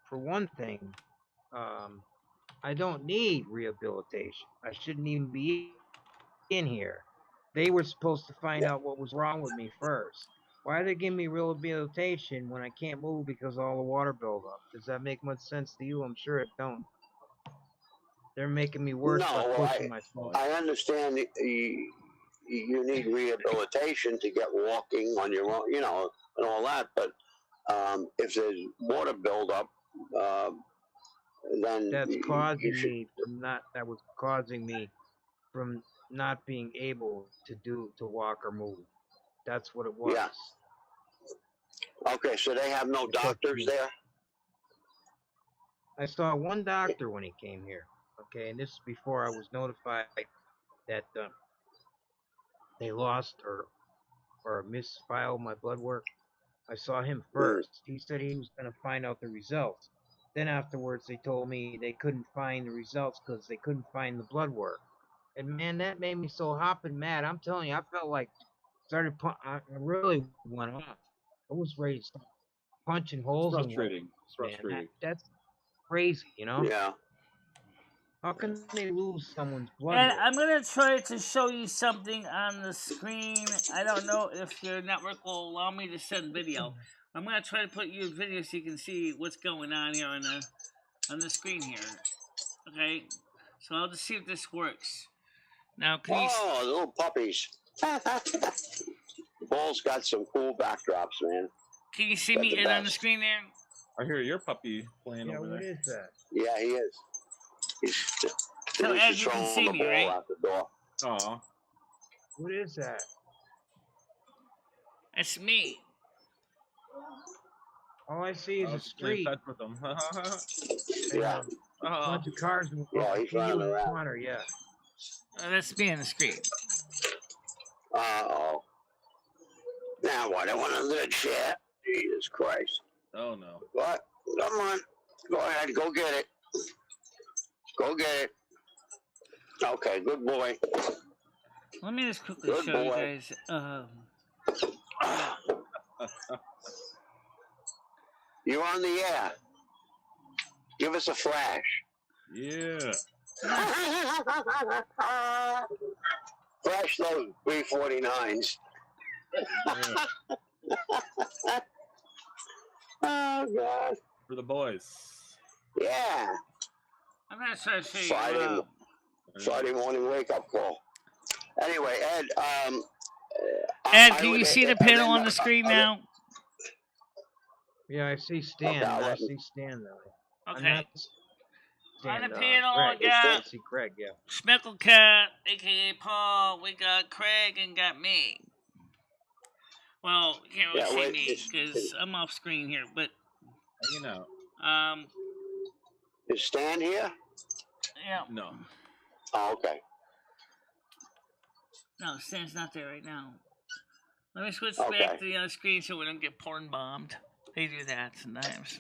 For one thing, I don't need rehabilitation. I shouldn't even be in here. They were supposed to find out what was wrong with me first. Why did they give me rehabilitation when I can't move because of all the water buildup? Does that make much sense to you? I'm sure it don't. They're making me worse by pushing my phone. I understand you need rehabilitation to get walking on your own, and all that. But if there's water buildup, then that's causing me from not. That was causing me from not being able to walk or move. That's what it was. Yeah. Okay, so they have no doctors there? I saw one doctor when he came here. Okay, and this is before I was notified that they lost or misfiled my blood work. I saw him first. He said he was going to find out the results. Then afterwards, they told me they couldn't find the results because they couldn't find the blood work. And man, that made me so hopping mad. I'm telling you, I felt like I really went off. I was ready to start punching holes in walls. It's frustrating. That's crazy, Yeah. How can they lose someone's blood And work? I'm going to try to show you something on the screen. I don't know if your network will allow me to send video. I'm going to try to put you a video so you can see what's going on here on the screen here. Okay? So I'll just see if this works. Now, can you... Oh, little puppies. Ball's got some cool backdrops, man. Can you see me on the screen there? I hear your puppy playing over there. What is that? Yeah, he is. So as you can see me, right? Out the door. Aw. What is that? That's me. All I see is a street. Touch with them. Yeah. A bunch of cars. Yeah, he's running around. Corner, yeah. That's me on the screen. Uh-oh. Now what? I want another chair? Jesus Christ. Oh, no. What? Come on. Go ahead. Go get it. Go get it. Okay, good boy. Let me just quickly show you guys. You're on the air. Give us a flash. Yeah. Flash those 349s. Yeah. Oh, God. For the boys. Yeah. I'm going to try to show you. Friday morning wake-up call. Anyway, Ed, Ed, can you see the panel on the screen now? Yeah, I see Stan. I see Stan now. Okay. Stan, on the panel, Greg. we got I see Craig, yeah. Schmecklecat, a.k.a. Paul. We got Craig and got me. Well, you can't really Yeah, see wait, me because I'm off screen here. But You know. is Stan here? yeah. No. Oh, okay. No, Stan's not there right now. Let me switch Okay. back to the other screen so we don't get porn bombed. They do that sometimes.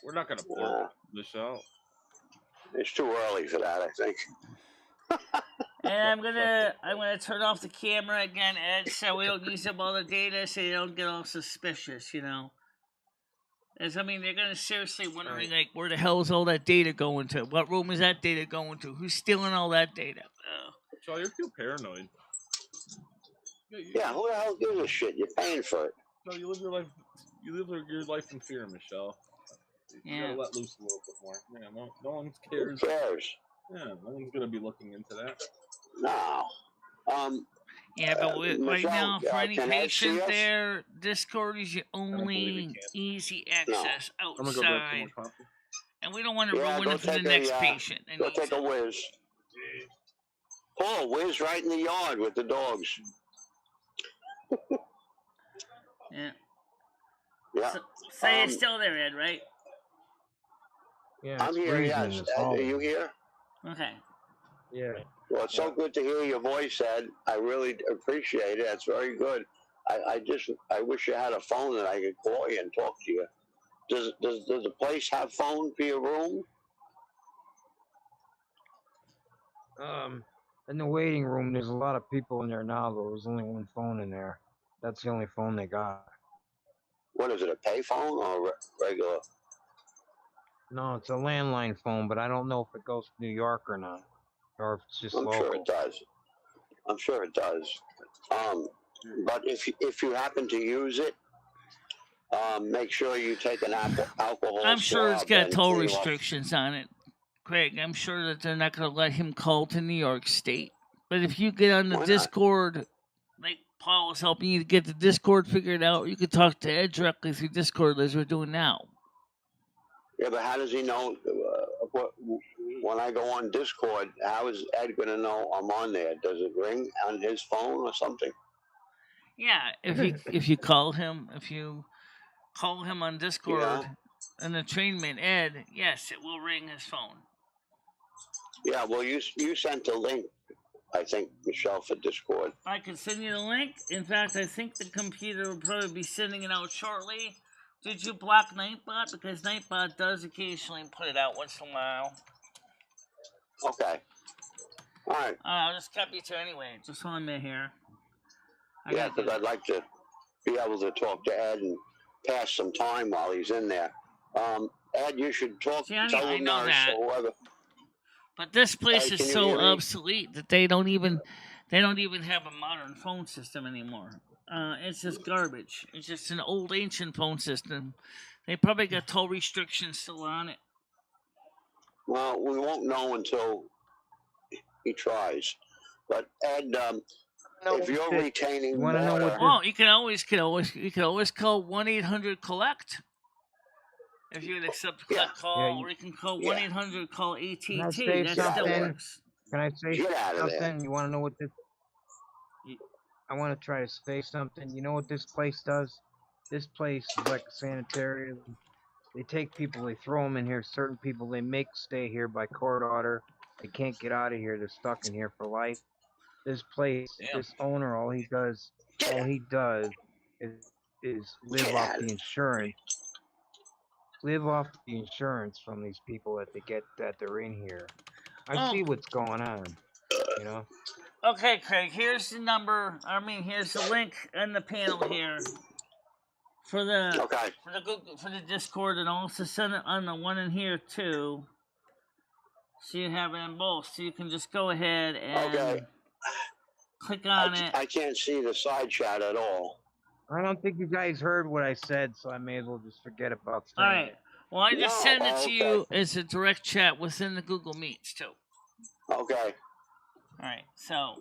We're not gonna port Michelle. It's too early for that, I think. And I'm gonna turn off the camera again, Ed, so we don't use up all the data, so you don't get all suspicious, you know. As I mean, they're gonna seriously wondering like, where the hell is all that data going to? What room is that data going to? Who's stealing all that data? Michelle, you're too paranoid. Yeah, who the hell gives a shit? You're paying for it. No, you live your life. You live your life in fear, Michelle. You gotta let loose a little bit more. Yeah, no one cares. Who cares? Yeah, no one's gonna be looking into that. No. Yeah, but right Michelle, now, for any can Ed patient see us? there, Discord is your believe only he can. easy access I'm gonna go grab some outside. more coffee. And we don't want to Yeah, ruin go it for the take next a, patient. that Go needs take a it. whiz. Pull a whiz right in the yard with the dogs. Yeah. Yeah. So, say it's still there, Ed, right? Yeah, I'm it's here, freezing yes. in this Ed, are hallway. you here? Okay. Yeah. Well, it's so good to hear your voice, Ed. I really appreciate it. That's very good. I wish you had a phone that I could call you and talk to you. Does the place have phone for your room? In the waiting room, there's a lot of people in there now, though. There's only one phone in there. That's the only phone they got. What is it, a pay phone or regular? No, it's a landline phone, but I don't know if it goes to New York or not, or if it's just I'm local. sure it does. I'm sure it does. But if you happen to use it, make sure you take an alcohol I'm sure it's swab got and toll clean off. restrictions on it, Craig. I'm sure that they're not going to let him call to New York State. But if you get on the Why not? Discord, like Paul was helping you to get the Discord figured out, you could talk to Ed directly through Discord as we're doing now. Yeah, but how does he know when I go on Discord? How is Ed going to know I'm on there? Does it ring on his phone or something? Yeah, if you call him on Discord and the trainman Ed, yes, it will ring his phone. Yeah, well, you sent a link, I think, Michelle, for Discord. I can send you the link. In fact, I think the computer will probably be sending it out shortly. Did you block Nightbot? Because Nightbot does occasionally put it out once in a while. Okay. All right. I'll just copy it to anyway, just so I'm in here. Yeah, because I'd like to be able to talk to Ed and pass some time while he's in there. Ed, you should tell the nurse or whoever. But this place Hey, is can you so hear me? obsolete that they don't even have a modern phone system anymore. It's just garbage. It's just an old ancient phone system. They probably got toll restrictions still on it. Well, we won't know until he tries. But Ed, if you're retaining You wanna know what water, Well, you can always call 1-800-COLLECT if you would accept a collect call, or you can call 1-800-CALL ATT. Can I say That still something? works. Can I say Get out of there. something? You want to know what this? I want to try to say something. You know what this place does? This place is like a sanitarium. They take people, they throw them in here. Certain people they make stay here by court order. They can't get out of here. They're stuck in here for life. This place, this owner, all he does is live off the insurance. Live off the insurance from these people that they're in here. I see what's going on, you know. Okay, Craig. Here's the number. Here's the link in the panel here for the for the Discord, and also send it on the one in here too. So you have it in both. So you can just go ahead and click on it. I can't see the side chat at all. I don't think you guys heard what I said, so I may as well just forget about saying All right. it. Well, I just send it to you as a direct chat within the Google Meets too. Okay. All right. So.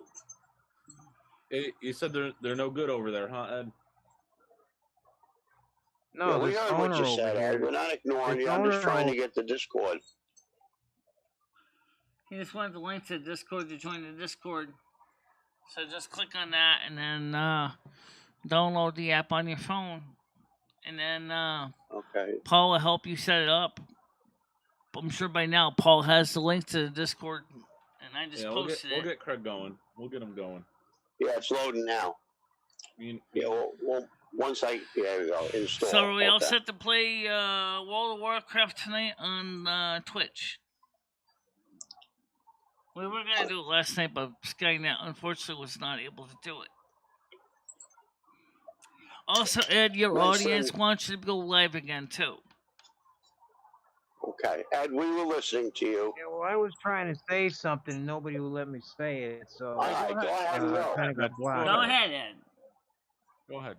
Hey, you said they're no good over there, huh, Ed? No, we heard what you said, Ed. We're not ignoring you. I'm just trying to get the Discord. He just wanted the link to the Discord to join the Discord. So just click on that, and then Download the app on your phone, and then Okay. Paul will help you set it up. I'm sure by now Paul has the link to the Discord, and I just posted we'll it. get Craig going. We'll get him going. Yeah, it's loading now. Yeah, well, once there we go, install. So are we all Okay. set to play World of Warcraft tonight on Twitch? We were going to do it last night, but Skynet unfortunately was not able to do it. Also, Ed, your Nice audience thing. wants you to go live again, too. Okay, Ed, we were listening to you. Yeah, well, I was trying to say something, and nobody would let me say it, so All right, go ahead and I go. kind of got blocked. Go ahead, Ed. Go ahead.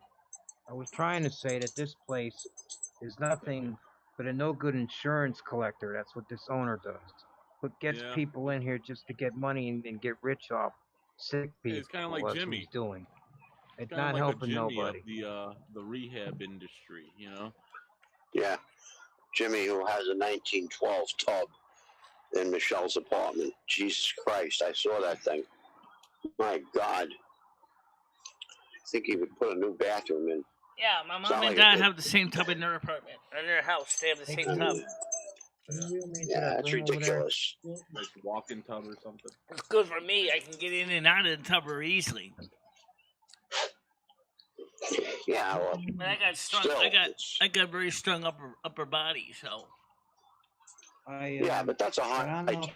I was trying to say that this place is nothing but a no good insurance collector. That's what this owner does. But gets Yeah. people in here just to get money and get rich off sick people. It's kinda like That's what Jimmy. he's doing. It's Kinda not like helping a Jimmy nobody. of the rehab industry, you know. Yeah, Jimmy, who has a 1912 tub in Michelle's apartment. Jesus Christ, I saw that thing. My God. I think he would put a new bathroom in. Yeah, my mom Sound and like dad it. have the same tub in their apartment. In their house, they have the same tub. Yeah, that's ridiculous. Nice walk-in tub or something. It's good for me. I can get in and out of the tub very easily. Yeah, well, But I got strong. still, I got very strong upper body. So yeah, but that's a hot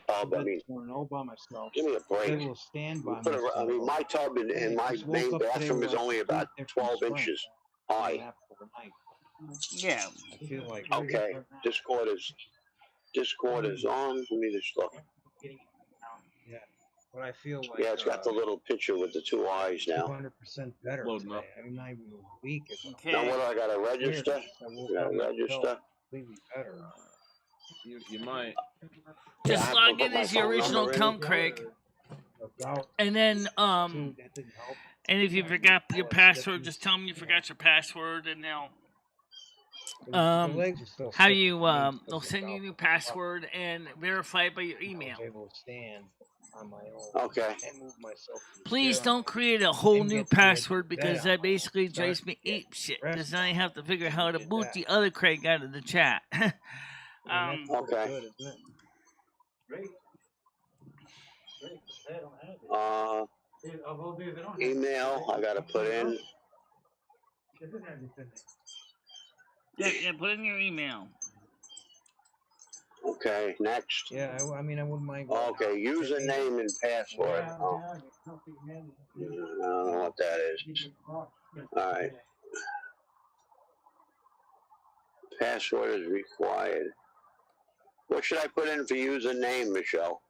tub. I mean, all by myself. give me a break. I will stand by I mean, myself. my tub in my Just woke main up today bathroom with is only about 12 inches high. yeah, I feel like Okay, Discord is on. Let me just look. yeah, but I feel like Yeah, it's got the little picture with the two eyes now. 200% better. Loading up. Today. I'm not even weak. It's okay. Now what do I gotta register? I woke Gotta up and I register. felt completely better. You might. Yeah, I Just have to log put in my as your phone original number in. account, Craig, About and then two, that didn't help. and if you forgot your password, just tell them you forgot your password, and they'll The legs are still how stiff you for me they'll because send you a new password and verify it by your email. I was able to stand on my own. Okay. And move myself to the Please chair. don't create a whole And new get the password because bed that basically Start drives me to get ape shit. rest. Because then I have to figure out how to Did boot that. the other Craig out of the chat. I mean, that's pretty Okay. good, isn't it? Email I gotta put in. yeah, put in your email. Okay, next. Yeah, I mean, I wouldn't mind. going Okay, out. username and password. Oh, I don't know what that is. Alright. Password is required. What should I put in for username, Michelle?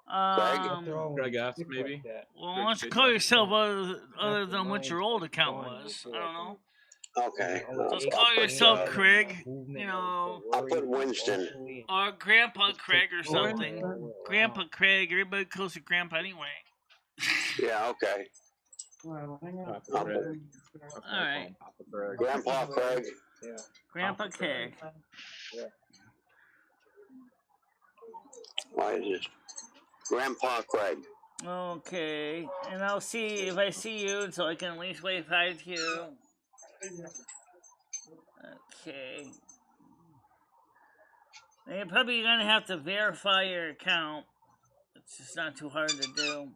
They're all Craig asked stick maybe? like that. Well, why don't you call yourself other than what your old account was? I don't know. Okay. Just I'll call put, yourself Craig, Movement, you know, I'll put Winston. or Grandpa Craig or something. Grandpa Craig, everybody calls you Grandpa anyway. Yeah, okay. Papa I'll Craig. put All right, Papa Craig. Grandpa Craig. Grandpa Craig. Why is this? Grandpa Craig. Okay, and I'll see if I see you, so I can at least wave hi to you. Okay. And you're probably gonna have to verify your account. It's just not too hard to do.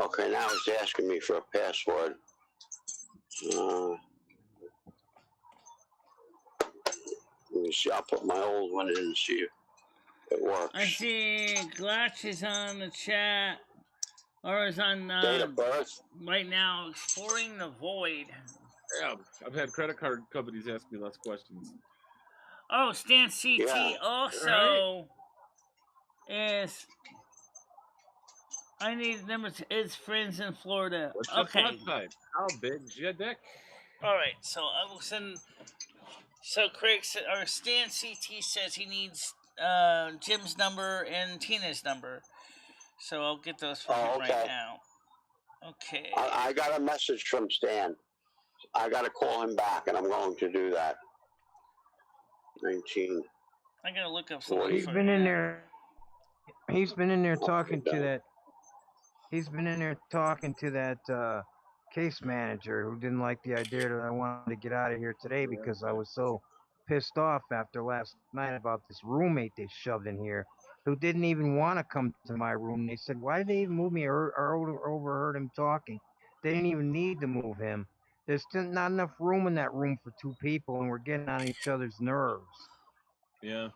Okay, now it's asking me for a password. Let me see. I'll put my old one in and see if it works. I see Glotch is on the chat, or is on Date of birth. right now exploring the void. Yeah, I've had credit card companies ask me less questions. Oh, Stan CT Yeah. also is. I need number two. It's friends in Florida. What's your Okay. website? How big's your dick? All right. So I will send. So Craig said, or Stan CT says he needs Jim's number and Tina's number. So I'll get those for him right okay. now. Okay. I got a message from Stan. I got to call him back, and I'm going to do that. 19. I gotta look up something. He's been in there. He's been in there talking to that He's been in there talking to that case manager who didn't like the idea that I wanted to get out of here today because I was so pissed off after last night about this roommate they shoved in here who didn't even want to come to my room. They said, why did they even move me? Or overheard him talking. They didn't even need to move him. There's still not enough room in that room for 2 people, and we're getting on each other's nerves. Yeah.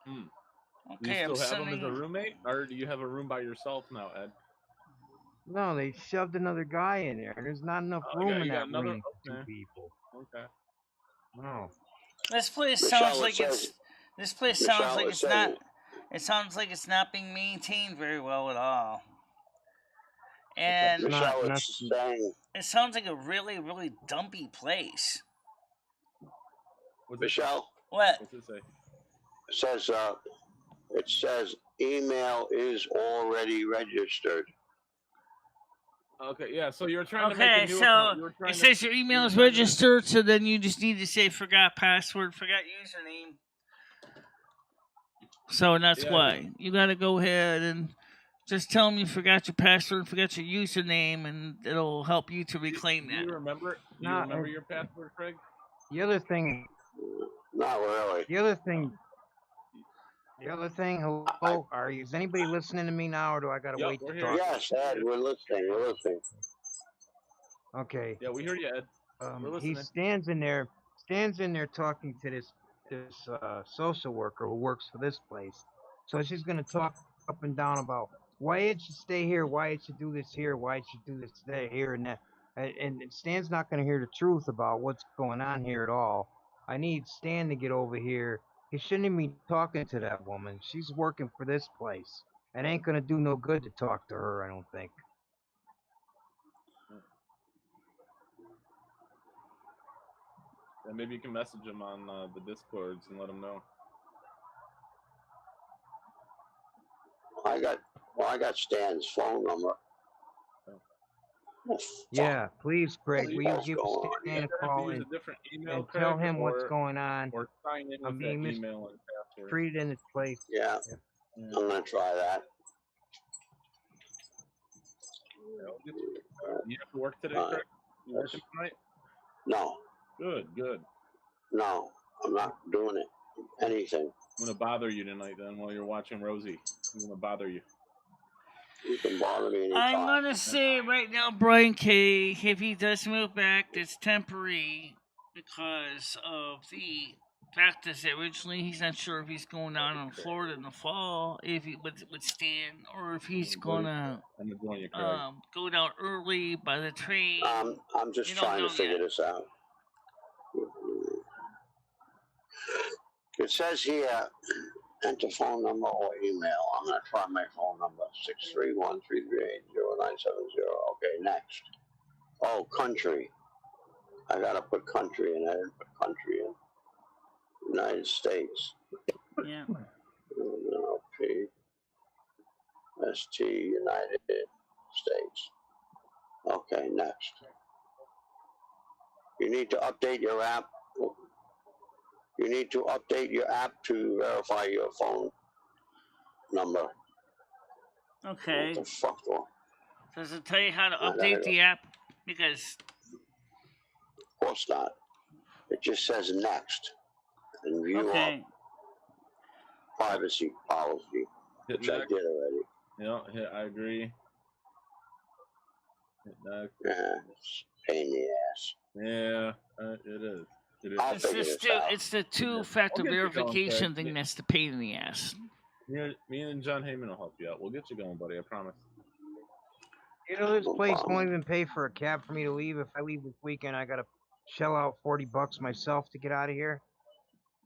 Do Okay, you I'm still have him as a sending. roommate, or do you have a room by yourself now, Ed? No, they shoved another guy in there. There's not enough Oh, room in you got that another. room for 2 Okay. people. Okay. No. This place Michelle, sounds it like says- it's. This place sounds Michelle, like it it's says- not. It sounds like it's not being maintained very well at all. And It's not Michelle, nothing. it's saying, it sounds like a really, really dumpy place. What's it, Michelle, What? what's it say? it says email is already registered. Okay, yeah. So you're trying to make Okay, a new so account. You were trying it to, says your email you is were trying to- registered, so then you just need to say forgot password, forgot username. So that's Yeah, why you got to go ahead and just tell them you forgot your password, forgot your username, and it'll help you to reclaim Do you that. remember? Do you No, remember your password, Craig? The other thing, Not really. hello, is anybody listening to me now, or do I gotta Yep, wait we're to here. talk? Yes, Ed, we're listening. We're listening. Okay. Yeah, we hear you, Ed. We're He listening. stands in there talking to this social worker who works for this place. So she's gonna talk up and down about why it should stay here, why it should do this here, why it should do this there, here and that. And Stan's not gonna hear the truth about what's going on here at all. I need Stan to get over here. He shouldn't even be talking to that woman. She's working for this place. It ain't gonna do no good to talk to her, I don't think. Yeah, maybe you can message him on the Discords and let him know. I got Stan's phone number. Yeah, please, Craig, will you What's give going on Stan a You have to call use and a different email, and Craig, tell him what's or, going on? or sign in I'm with that being email and password. mistreated in this place. Yeah, Yeah. I'm gonna try that. You have to work today, Alright. Craig? You working tonight? No, Good. no, I'm not doing it. Anything. I'm gonna bother you tonight then while you're watching Rosie. I'm gonna bother you. You can bother me anytime. I'm gonna say right now, Brian K. If he does move back, that's temporary because of the fact that originally he's not sure if he's going down in Florida in the fall, if he would Stan, or if he's gonna I'm gonna join you, Craig. go down early by the train. I'm just You don't trying to know figure yet. this out. It says here, enter phone number or email. I'm gonna try my phone number, 631-338-0970. Okay, next. Oh, country. I gotta put country in. I didn't put country in. United States. Yeah. P. ST, United States. Okay, next. You need to update your app. You need to update your app to verify your phone number. Okay. What the fuck? Does it tell you how to I gotta update go. the app? Because Of course not. It just says next. And view okay. our privacy policy, Hit which I next. did already. Yeah, I agree. Hit next. Yeah, it's a pain in the ass. Yeah, it is. It is. I'll figure this out. It's the two-factor I'll get you going, verification Craig. thing that's the pain in the ass. Me and John Heyman will help you out. We'll get you going, buddy. I promise. You know, this No place problem. won't even pay for a cab for me to leave. If I leave this weekend, I gotta shell out $40 myself to get out of here.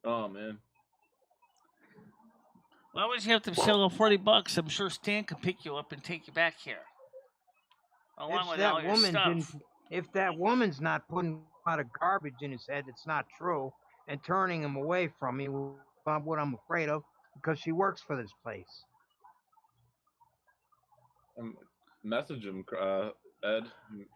Oh man. Why would you have to sell out $40? I'm sure Stan could pick you up and take you back here, along If with that all your woman stuff. didn't, if that woman's not putting a lot of garbage in his head, it's not true, and turning him away from me, what I'm afraid of, because she works for this place. Message him, Ed,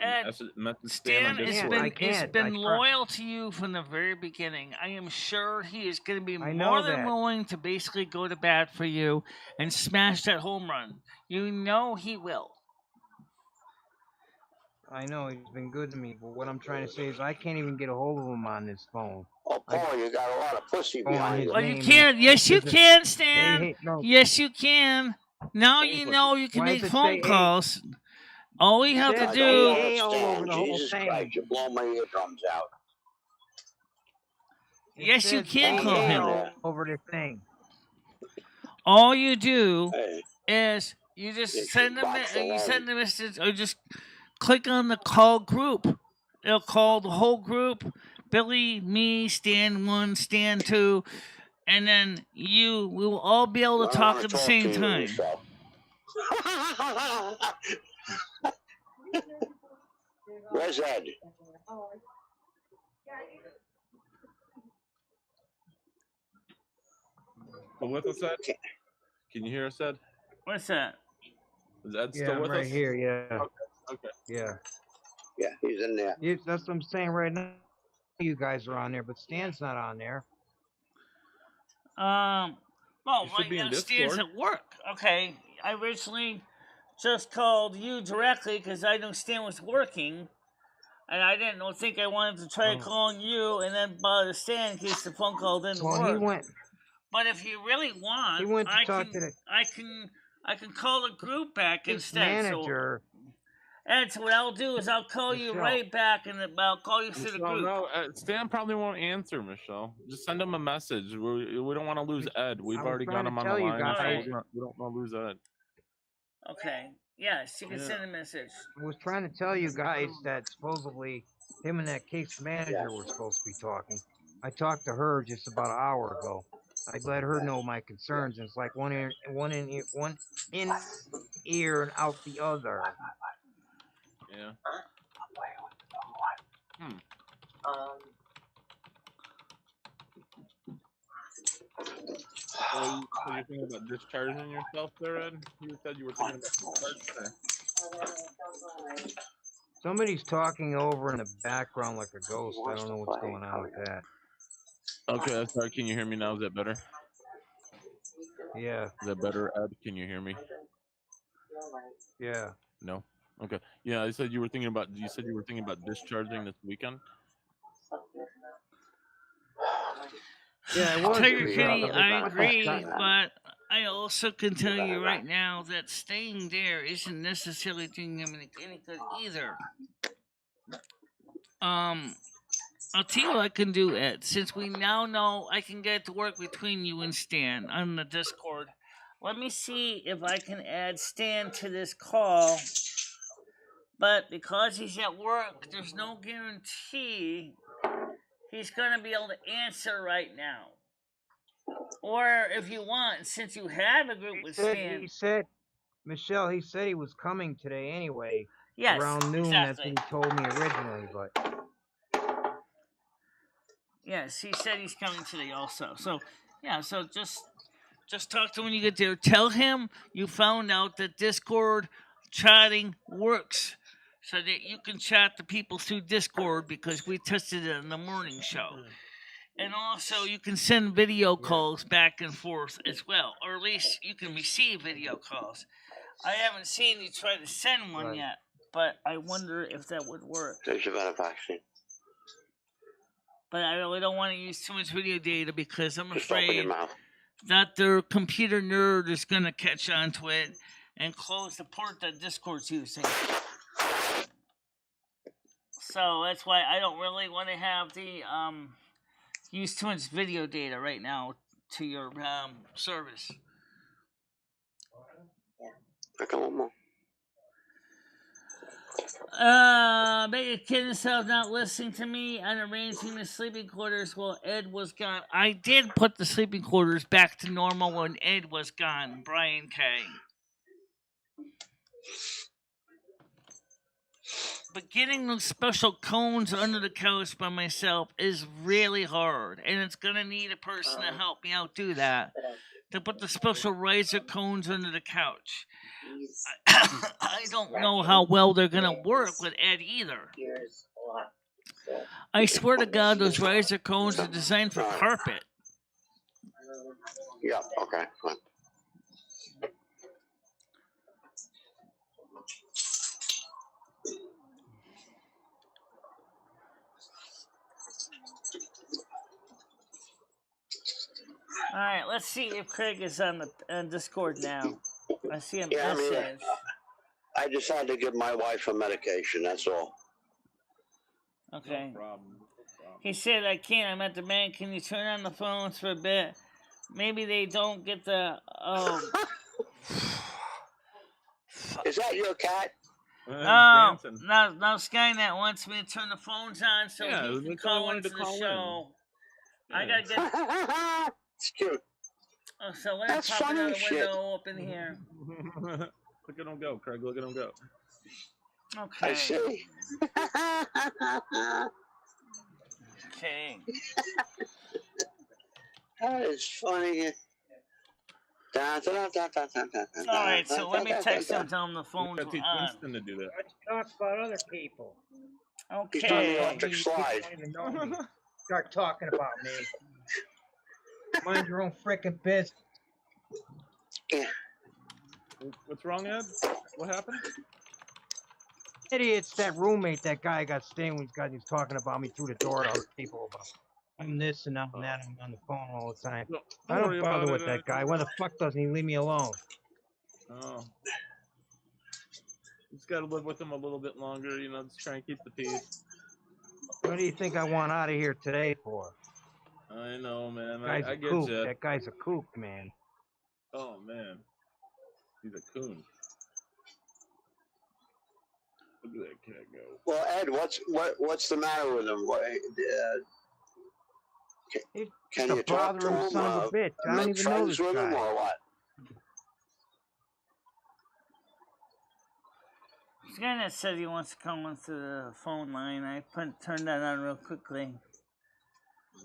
Ed, message Stan Stan on has Discord. been, I can't. been loyal to you from the very beginning. I am sure he is going to be I more know than that. willing to basically go to bat for you and smash that home run. You know he will. I know he's been good to me, but what I'm trying to say is I can't even get a hold of him on this phone. Oh, Paul, you got a lot of pussy Oh, on behind his you. Well, you name. can. Yes, you Does it- can, Hey, Stan. hey, no. Yes, you can. Now Hey, you pussy. know you can Why make does it phone say, hey? calls. All we have to Says I do. don't yell hey, at all over Stan. the whole Jesus thing. Christ, you blow my eardrums out. It Yes, you says can hey, call hey, him. all over this thing. All you do Hey, is you just Get send your a box you alone. send a message or just click on the call group. It'll call the whole group. Billy, me, Stan 1, Stan 2, and then we will all be able to I don't talk wanna at the talk same to you, time. Michelle. Where's Ed? Still with us, Ed? Can you hear us, Ed? What's that? Is Ed Yeah, still I'm with right us? here. Yeah, Okay. yeah. Yeah, he's in there. That's what I'm saying right now. You guys are on there, but Stan's not on there. Well, You should right be in now Stan's Discord. at work. Okay, I originally just called you directly because I knew Stan was working, and I didn't think I wanted to try Oh. calling you and then bother Stan in case the phone call didn't Well, work. But if you really want, he went to I talk can, to the I can call the group back case instead. manager. And so what I'll do is I'll call you Michelle. right back, and I'll call you through the Michelle, group. no, Stan probably won't answer, Michelle. Just send him a message. We don't want to lose Ed. We've was already got trying to him on the tell you line. guys- So Alright. we don't want to lose Ed. Okay. Yes, you can Yeah. send a message. I was trying to tell you guys that supposedly him and that case manager Yes. were supposed to be talking. I talked to her just about an hour ago. I let her know my concerns, and it's like one in ear and out the other. Yeah. So you're thinking about discharging yourself there, Ed? You said you were thinking about discharging. Somebody's talking over in the background like a ghost. I don't know what's going on with that. Okay, sorry. Can you hear me now? Is that better? Yeah, Is that better, Ed? Can you hear me? yeah. No. Okay. Yeah, you said you were thinking about discharging this weekend. Yeah, it was. Tiger pretty Kitty, rough. I What the agree, shot- but I also can tell you right now that staying there isn't necessarily doing him any good either. I'll tell you what I can do, Ed. Since we now know I can get it to work between you and Stan on the Discord, let me see if I can add Stan to this call. But because he's at work, there's no guarantee he's going to be able to answer right now. Or if you want, since you have a group with Stan. He said, Michelle, he said he was coming today anyway. Yes, around noon. exactly. That's what he told me originally, but Yes, he said he's coming today also. So, yeah, so just talk to him when you get there. Tell him you found out that Discord chatting works so that you can chat to people through Discord because we tested it in the morning show. And also, you can send video calls back and forth as well, or at least you can receive video calls. I haven't seen you try to send one yet, but I wonder if that would work. There's your vaccine. But I really don't want to use too much video data because I'm Just open your afraid mouth. that their computer nerd is going to catch on to it and close the port that Discord's using. So that's why I don't really want to have the use too much video data right now to your service. Okay, one more. Bet your kid himself not listening to me on arranging the sleeping quarters while Ed was gone. I did put the sleeping quarters back to normal when Ed was gone, Brian K. But getting those special cones under the couch by myself is really hard, and it's gonna need a person to help me out do that. To put the special riser cones under the couch. I don't know how well they're gonna work with Ed either. I swear to God, those riser cones are designed for carpet. Yeah, okay. Fine. All right, let's see if Craig is on Discord now. I see a Yeah, message. I just had to give my wife a medication, that's all. Okay. No problem. He said, I can't. I'm at the bank. Can you turn on the phones for a bit? Maybe they don't get the. Is that your cat? Oh, now Skynet wants me to turn the phones on so Yeah, he can that's all I call wanted into to the call show. in. I gotta get. It's cute. Oh, so let me That's pop funny another shit. window open here. Look at him go, Craig. Look at him go. Okay. I see. Okay. That is funny. All right, so let me text him, tell him the You phones gotta were teach on. Winston to do that. Talk about other people. He's doing the Okay. electric slide. You don't even know me. Start talking about me. Mind your own freaking business. What's wrong, Ed? What happened? Idiot's that roommate, that guy got staying with he's talking about me through the door to other people about I'm this and I'm that. I'm on the phone all the time. No, I don't worry bother about with it, that guy. Why the fuck doesn't he leave me alone? Oh. Just gotta live with him a little bit longer, you know, just try and keep the peace. What do you think I want out of here today for? I know, man. Guy's I a get kook. you. That guy's a kook, man. Oh, man. He's a coon. Look at that cat go. Well, Ed, what's the matter with him? Can The you talk to bothering him? son of a bitch. I don't Make even know friends this with him guy. or what? Skynet said he wants to come onto the phone line. I turned that on real quickly.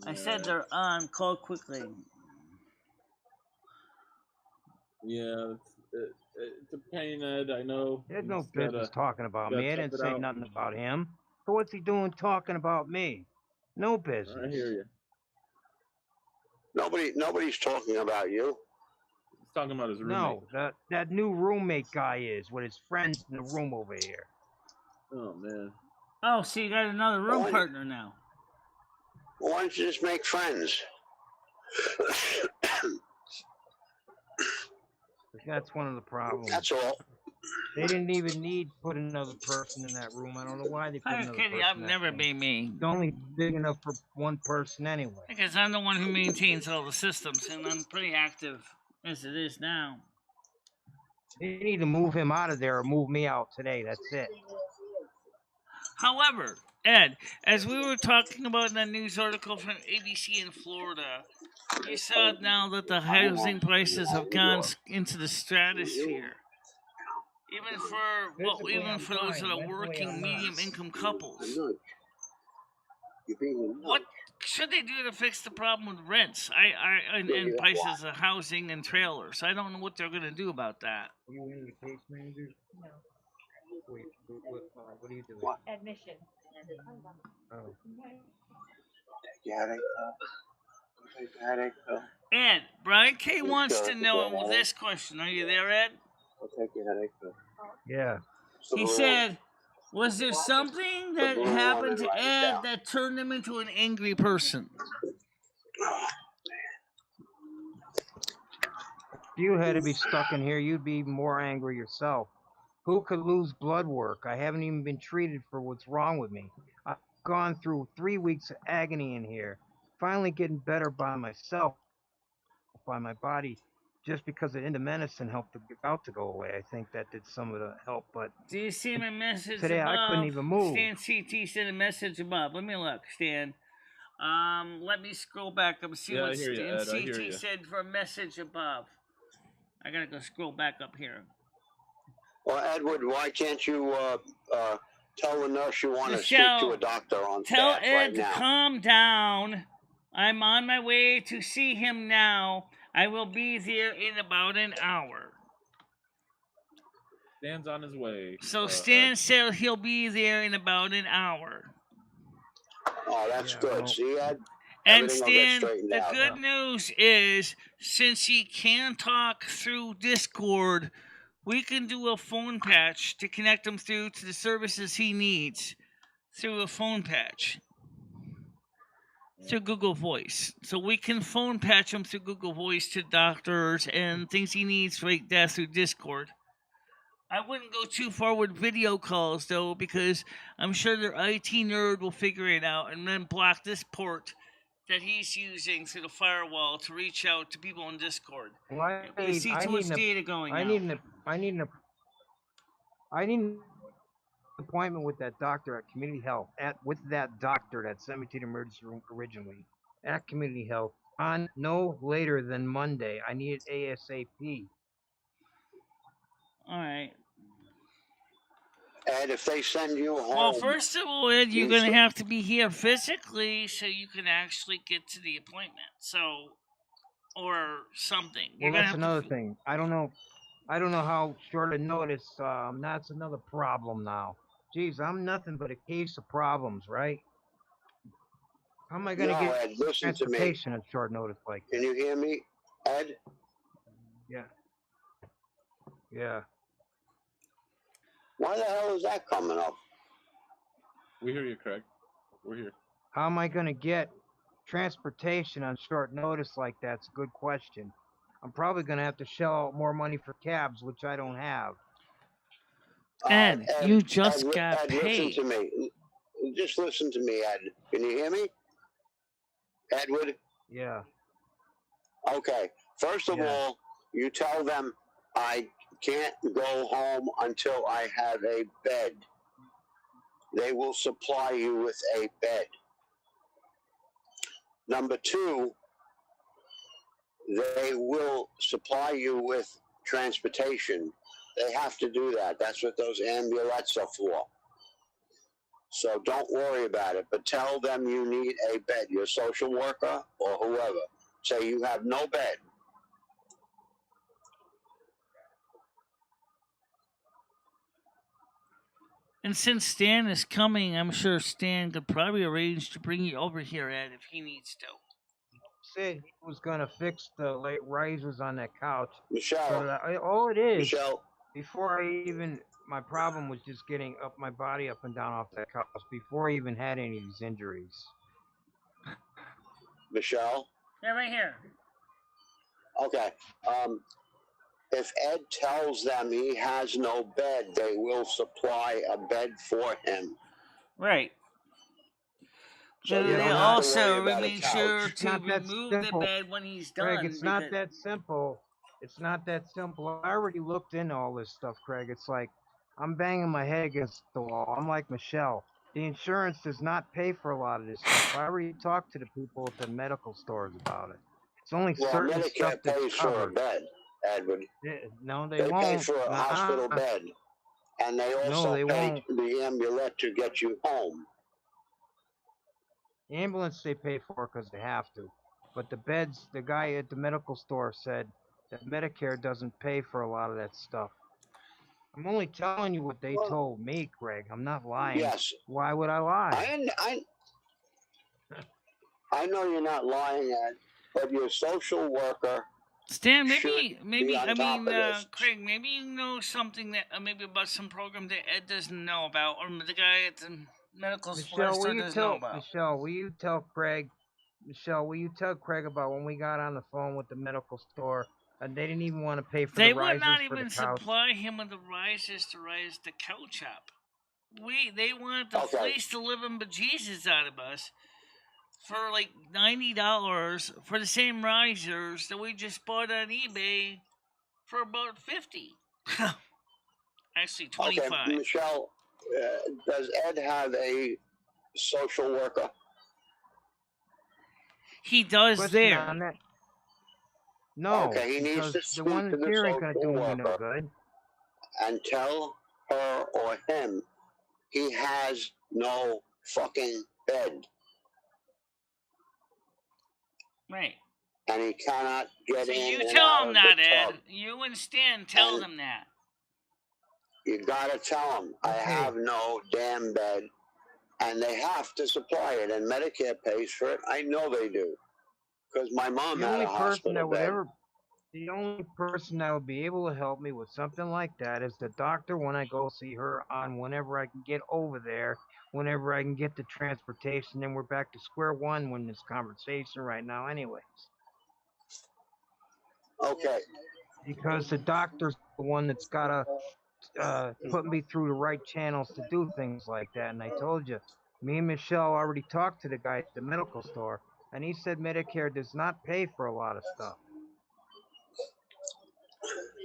I said they're on. Call quickly. Yeah, it's a pain, Ed. I know. He had no He's gotta- business talking about gotta me. I tough didn't it say out. nothing about him. So what's he doing talking about me? No business. I hear you. Nobody's talking about you. He's talking about his roommate. No, that new roommate guy is with his friends in the room over here. Oh, man. Oh, so you got another room Why- partner now. Well, why don't you just make friends? That's one of the problems. That's all. They didn't even need to put another person in that room. I don't know why they put Hi, another Kitty. person I've in that never room. been me. It's only big enough for one person anyway. Because I'm the one who maintains all the systems, and I'm pretty active as it is now. They need to move him out of there or move me out today. That's it. However, Ed, as we were talking about in that news article from ABC in Florida, you saw now that the housing prices have gone into the stratosphere. Even for those that are working medium income couples. What should they do to fix the problem with rents? And prices of housing and trailers. I don't know what they're gonna do about that. You in the case manager? No. Wait, what are you doing? Admission. Oh. Ed, Brian K wants to know this question. Are you there, Ed? I'll take your headache pill. Yeah. He said, was there something that happened to Ed that turned him into an angry person? If you had to be stuck in here, you'd be even more angry yourself. Who could lose blood work? I haven't even been treated for what's wrong with me. I've gone through 3 weeks of agony in here. Finally getting better by myself, by my body, just because the medicine helped to go away. I think that did some of the help, but Do you see my message today above? I couldn't even move. Stan CT sent a message above. Let me look, Stan. Let me scroll back up and see what I hear Stan you, Ed, I hear CT you. said for a message above. I gotta go scroll back up here. Well, Edward, why can't you tell the nurse you want to speak Michelle, to a doctor on Tell staff Ed right to now? calm down. I'm on my way to see him now. I will be there in about an hour. Stan's on his way. So Stan said he'll be there in about an hour. Oh, that's Yeah, good. well- See, Ed? And Everything will get Stan, straightened the out. good news is, since he can talk through Discord, we can do a phone patch to connect him through to the services he needs through a phone patch. Through Google Voice. So we can phone patch him through Google Voice to doctors and things he needs like that through Discord. I wouldn't go too far with video calls, though, because I'm sure their IT nerd will figure it out and then block this port that he's using through the firewall to reach out to people on Discord. Well, You see too much data going I out. need an appointment with that doctor at Community Health. With that doctor that sent me to the emergency room originally at Community Health on no later than Monday. I need it ASAP. All right. Ed, if they send you home, Well, first of all, Ed, you're you going to should- have to be here physically so you can actually get to the appointment. So, or something. You're Well, gonna that's have another to, thing. I don't know how short a notice. That's another problem now. Jeez, I'm nothing but a case of problems, right? How am I going to no, get Ed, listen to me. transportation at short notice like that? Can you hear me, Ed? Yeah. Yeah. Why the hell is that coming up? We hear you, Craig. We're here. How am I going to get transportation on short notice like that's a good question. I'm probably going to have to shell out more money for cabs, which I don't have. Ed, you just got Ed, paid. listen to me. Just listen to me, Ed. Can you hear me? Edward? Yeah. Okay. First of Yeah. all, you tell them I can't go home until I have a bed. They will supply you with a bed. Number two, they will supply you with transportation. They have to do that. That's what those ambulettes are for. So don't worry about it, but tell them you need a bed. Your social worker or whoever. Say you have no bed. And since Stan is coming, I'm sure Stan could probably arrange to bring you over here, Ed, if he needs to. Said he was going to fix the late risers on that couch. Michelle, All it is, Michelle, before I even, my problem was just getting my body up and down off that couch before I even had any of these injuries. Michelle. Yeah, right here. Okay. If Ed tells them he has no bed, they will supply a bed for him. Right. So But you they don't have to also worry about a make sure couch. It's to not that remove the simple. bed when he's done. Craig, it's not because- that simple. It's not that simple. I already looked into all this stuff, Craig. It's like I'm banging my head against the wall. I'm like Michelle. The insurance does not pay for a lot of this stuff. I already talked to the people at the medical stores about it. It's only Well, certain stuff Medicare that's pays for a covered. bed, Edward. No, they They won't. pay for a hospital Nuh-uh. bed. And they also they pay won't. the ambulette to get you home. The ambulance they pay for because they have to. But the beds, the guy at the medical store said that Medicare doesn't pay for a lot of that stuff. I'm only telling you what they Well, told me, Craig. I'm not lying. Yes. Why would I lie? I know you're not lying, Ed, but your social worker. Stan, should be on top of this. Craig, maybe you know something that maybe about some program that Ed doesn't know about, or the guy at the medical Michelle, store doesn't know about. Michelle, will you tell Craig about when we got on the phone with the medical store and they didn't even want to pay for They the would risers not for even the couch? supply him with the risers to rise the couch up. They wanted to Okay. fleece the living bejesus out of us for like $90 for the same risers that we just bought on eBay for about $50. Actually, $25. Okay, Michelle, does Ed have a social worker? He does Question there. on that. No, Okay, he needs because to the speak one to the here ain't gonna do social me no worker. good. And tell her or him he has no fucking bed Right. and he cannot get So in you and tell out him of that, the Ed. tub. You and Stan tell And- them that. You gotta tell them, I have no damn bed, and they have to supply it, and Medicare pays for it. I know they do, because my mom The had only a person that hospital would bed. ever, the only person that would be able to help me with something like that is the doctor when I go see her on whenever I can get over there, whenever I can get the transportation. Then we're back to square one when this conversation right now, anyways. Okay. Because the doctor's the one that's gotta put me through the right channels to do things like that. And I told you, me and Michelle already talked to the guy at the medical store, and he said Medicare does not pay for a lot of stuff.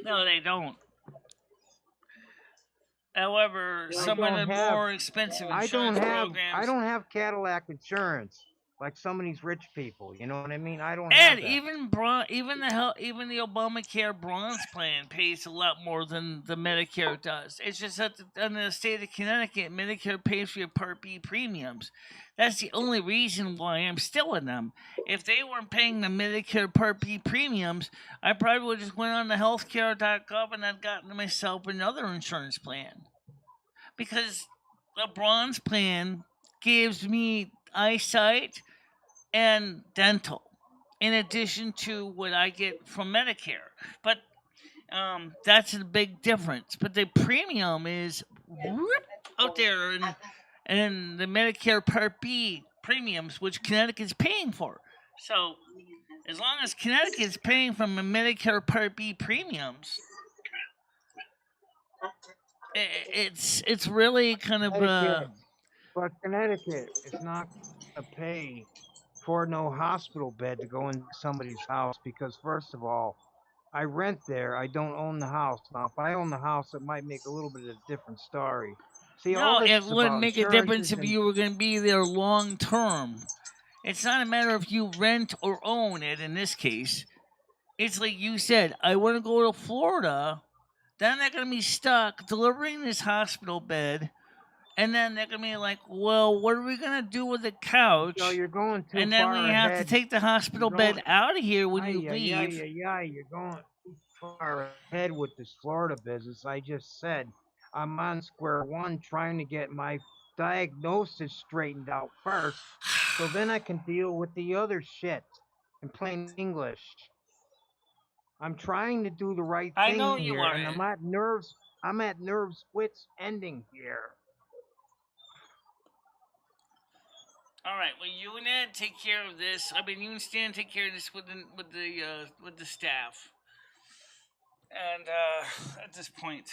No, they don't. However, some of the more expensive insurance programs. I don't have Cadillac insurance like some of these rich people. You know what I mean? I don't And have that. even the Obamacare bronze plan pays a lot more than the Medicare does. It's just that in the state of Connecticut, Medicare pays for your Part B premiums. That's the only reason why I'm still in them. If they weren't paying the Medicare Part B premiums, I probably would just went on to healthcare.gov and I'd gotten myself another insurance plan. Because the bronze plan gives me eyesight and dental, in addition to what I get from Medicare. But that's a big difference. But the premium is out there, and the Medicare Part B premiums, which Connecticut's paying for. So as long as Connecticut's paying from the Medicare Part B premiums, it's really kind of but Connecticut is not gonna pay for no hospital bed to go in somebody's house because first of all, I rent there. I don't own the house. Now, if I own the house, it might make a little bit of a different story. See, all no, this it is wouldn't about make a difference insurances if and you were going to be there long term. It's not a matter if you rent or own it in this case. It's like you said, I want to go to Florida. Then they're going to be stuck delivering this hospital bed. And then they're going to be like, well, what are we going to do with the couch? so you're going too And then far we have to ahead. take the hospital bed out of here when you leave. You're going too far ahead with this Florida business. I just said I'm on square one trying to get my diagnosis straightened out first, so then I can deal with the other shit in plain English. I'm trying to do the right I thing know you here, are. and I'm at nerves wits ending here. All right. Well, you and Ed take care of this. I mean, you and Stan take care of this with the staff. And at this point,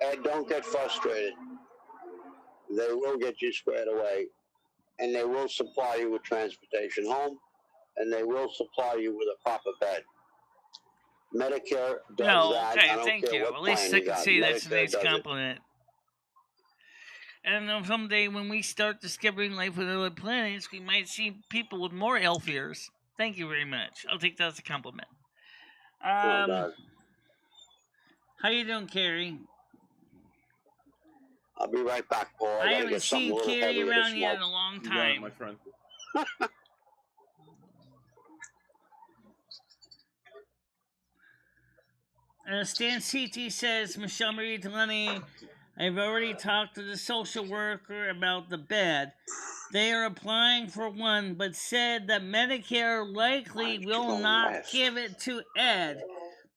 And don't get frustrated. They will get you squared away, and they will supply you with transportation home, and they will supply you with a proper bed. Medicare does that. okay, I don't thank care you. what At least plan I you can got. say that's a Medicare nice does it. compliment. And then someday when we start discovering life with other planets, we might see people with more elf ears. Thank you very much. I'll take that as a compliment. Oh, God. How you doing, Carrie? I'll be right back, Paul. I gotta haven't get something a seen little Carrie heavier to around here smoke. in a long You got it, time. my friend. Stan CT says, MicheleMarieDalene, I've already talked to the social worker about the bed. They are applying for one, but said that Medicare likely will not give it to Ed.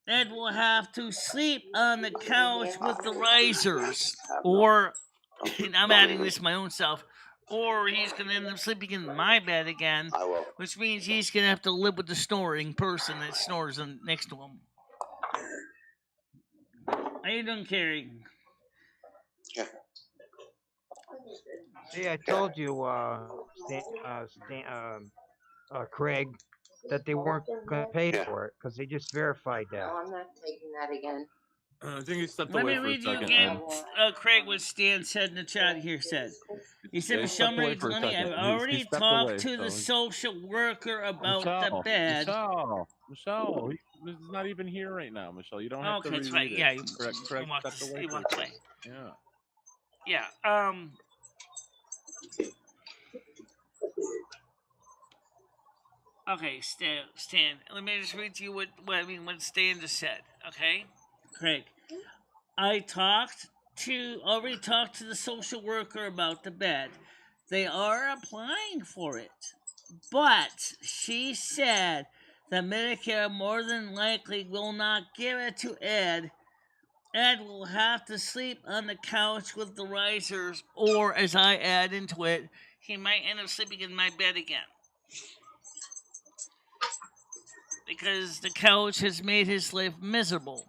Ed will have to sleep on the couch with the risers. Or, and I'm adding this my own self, or he's going to end up sleeping in my bed again, I will. which means he's going to have to live with the snoring person that snores next to him. How you doing, Carrie? See, I told you, Craig, that they weren't going to pay for it because they just verified that. I'm not taking that again. I think he stepped Let away me for a read you second. again, Craig, what Stan said in the chat here said. He said, Yeah, he stepped away for a MicheleMarieDalene, second. I've He already stepped talked away, to the so- social worker about the bed. Michelle, he's not even here right now, Michelle. You don't have to Okay, that's reread right. it. Yeah, Craig he walked stepped away he for a walked away. second. Yeah. Yeah. Okay, Stan. Let me just read to you what Stan just said. Okay, Craig. I already talked to the social worker about the bed. They are applying for it. But she said that Medicare more than likely will not give it to Ed. Ed will have to sleep on the couch with the risers, or as I add into it, he might end up sleeping in my bed again. Because the couch has made his life miserable.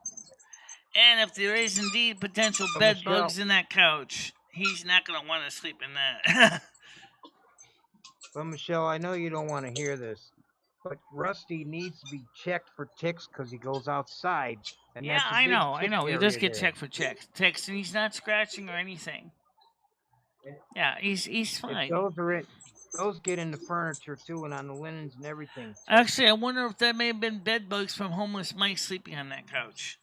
And if there is indeed potential bed bugs in that couch, he's not going to want to sleep in that. But Michelle, I know you don't want to hear this, but Rusty needs to be checked for ticks because he goes outside. And yeah, that's a I big know. tick He does area get there. checked for ticks, and he's not scratching or anything. Yeah, he's fine. Those get in the furniture too, and on the linens and everything. Too. Actually, I wonder if that may have been bed bugs from homeless Mike sleeping on that couch.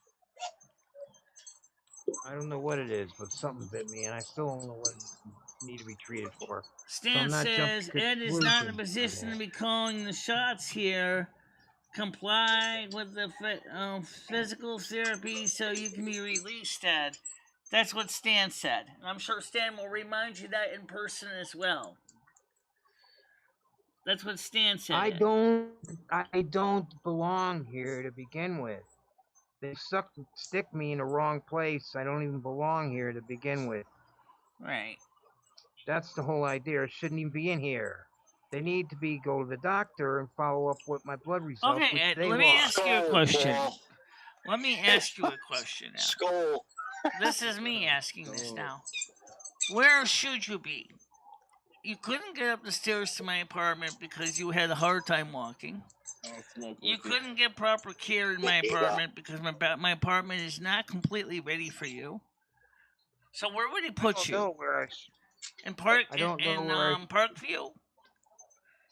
I don't know what it is, but something bit me, and I still don't know what I need to be treated for. Stan says Ed is not in a position to be calling the shots here. Comply with the physical therapy so you can be released, Ed. That's what Stan said. And I'm sure Stan will remind you that in person as well. That's what Stan said. I don't belong here to begin with. They stick me in the wrong place. I don't even belong here to begin with. Right. That's the whole idea. I shouldn't even be in here. They need to go to the doctor and follow up with my blood results. Okay, Ed, let me ask you a question. Let me ask you a question now. Skull. This is me asking this now. Where should you be? You couldn't get up the stairs to my apartment because you had a hard time walking. You couldn't get proper care in my apartment because my apartment is not completely ready for you. So where would he put you? In Parkview?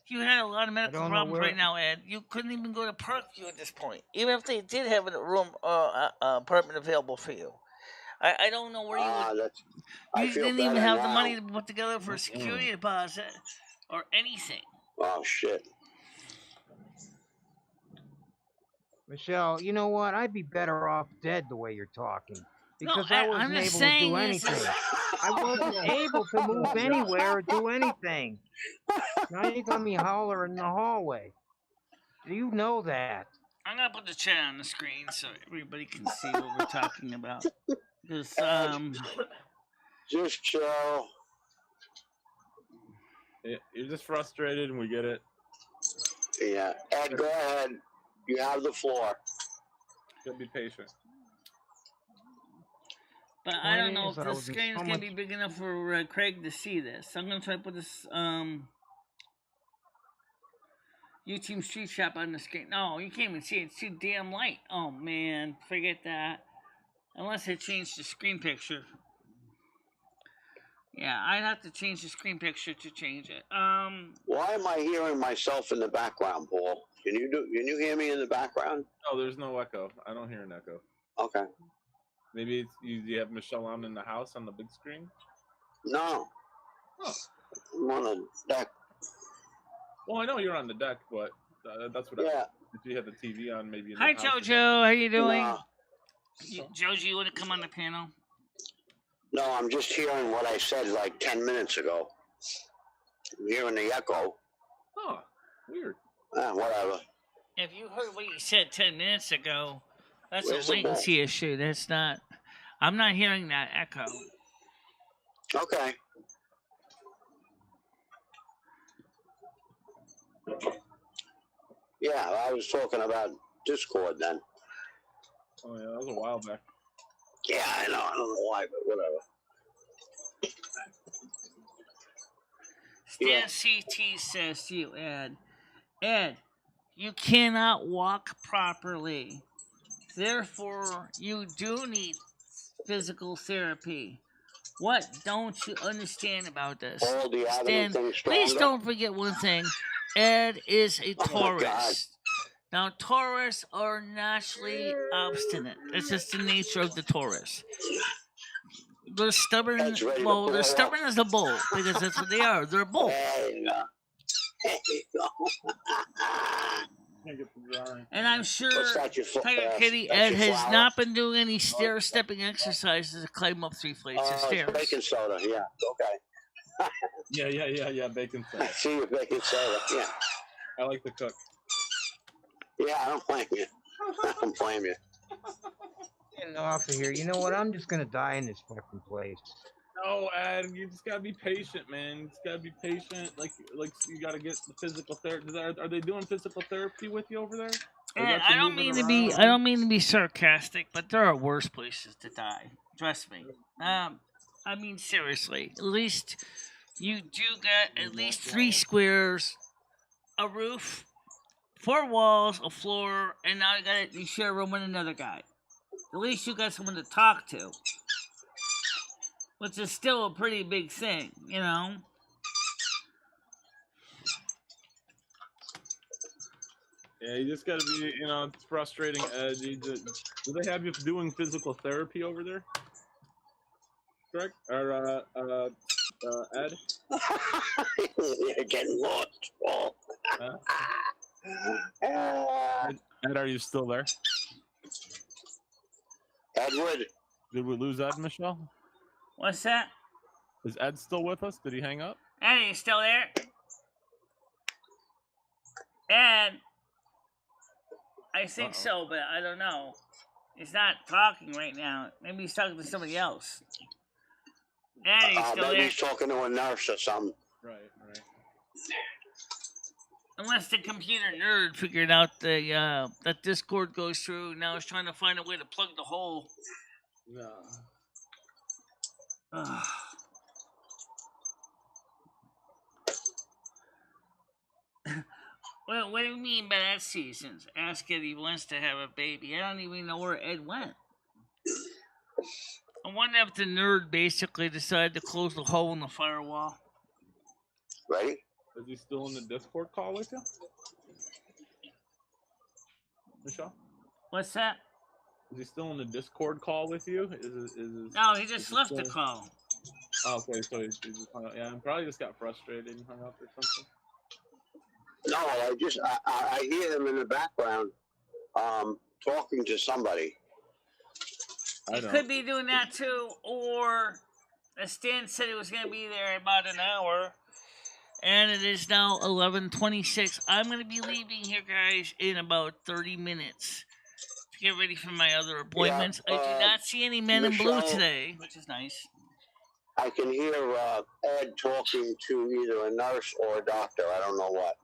You had a lot of medical problems right now, Ed. You couldn't even go to Parkview at this point, even if they did have a apartment available for you. I don't know where you would. You didn't even have the money to put together for a security deposit or anything. Oh shit. Michelle, you know what? I'd be better off dead the way you're talking. Because no, I wasn't able to do anything. I wasn't able to move anywhere or do anything. Now you got me hollering in the hallway. You know that. I'm gonna put the chat on the screen so everybody can see what we're talking about. Because just chill. You're just frustrated, and we get it. Yeah, Ed, go ahead. You have the floor. Gotta be patient. But I don't know if the screen is going to be big enough for Craig to see this. So I'm going to try to put this YouTube Street Shop on the screen. No, you can't even see it. It's too damn light. Oh, man. Forget that. Unless I change the screen picture. Yeah, I'd have to change the screen picture to change it. Why am I hearing myself in the background, Paul? Can you hear me in the background? No, there's no echo. I don't hear an echo. Okay. Maybe it's you have Michelle on in the house on the big screen? No. Oh. I'm on the deck. Well, I know you're on the deck, but that's what if you had the TV on, maybe in the Hi, house. Jojo. How you doing? No. Jojo, you want to come on the panel? No, I'm just hearing what I said like 10 minutes ago. I'm hearing the echo. Oh, weird. Whatever. If you heard what you said 10 minutes ago, that's Where's a latency issue. That's not. I'm not hearing that echo. Okay. Yeah, I was talking about Discord then. Oh, yeah, that was a while back. Yeah, I know. I don't know why, but whatever. Stan CT says to you, Ed, you cannot walk properly. Therefore, you do need physical therapy. What don't you understand about this? Paul, do you have Stan, anything please stronger? don't forget one thing. Ed is a Taurus. Now, Taurus are naturally obstinate. It's just the nature of the Taurus. They're stubborn. Well, they're stubborn as a bull because that's what they are. They're a bull. There you go. Can't get the drawing. And I'm sure What's that, your Tiger Kitty that's Ed your has flower? not been doing any stair-stepping exercises to climb up 3 flights of It's stairs. baking soda. Yeah. Okay. Yeah. Bacon I soda. see you baking soda. Yeah. I like to cook. Yeah, I don't blame you. I don't blame you. Getting off of here. You know what? I'm just gonna die in this fucking place. No, Ed, you just gotta be patient, man. You just gotta be patient. Like you gotta get the physical therapy. Are they doing physical therapy with you over there? And I don't mean to be sarcastic, but there are worse places to die. Trust me. I mean seriously. At least you do get at least 3 squares, a roof, 4 walls, a floor, and now you share a room with another guy. At least you got someone to talk to, which is still a pretty big thing, you know. Yeah, you just gotta be, it's frustrating, Ed. Do they have you doing physical therapy over there? Correct? Or, Ed? You're getting lost, Paul. Ed, are you still there? Edward. Did we lose Ed, Michelle? What's that? Is Ed still with us? Did he hang up? Ed, you still there? Ed? I think so, but I don't know. He's not talking right now. Maybe he's talking to somebody else. Ed, you still Maybe there? he's talking to a nurse or something. Right. Unless the computer nerd figured out that Discord goes through, now he's trying to find a way to plug the hole. No. Ugh. Well, what do you mean by that, Seasons? Ask Ed if he wants to have a baby. I don't even know where Ed went. I wonder if the nerd basically decided to close the hole in the firewall. Ready? Is he still in the Discord call with you? Michelle? What's that? Is he still in the Discord call with you? No, he just left the call. Oh, okay, so he just hung up. Yeah, probably just got frustrated and hung up or something. No, I hear him in the background talking to somebody. He could be doing that too, or as Stan said, he was going to be there in about an hour, and it is now 11:26. I'm going to be leaving here, guys, in about 30 minutes to get ready for my other appointments. I do not see any men in blue today, which is nice. I can hear Ed talking to either a nurse or a doctor. I don't know what.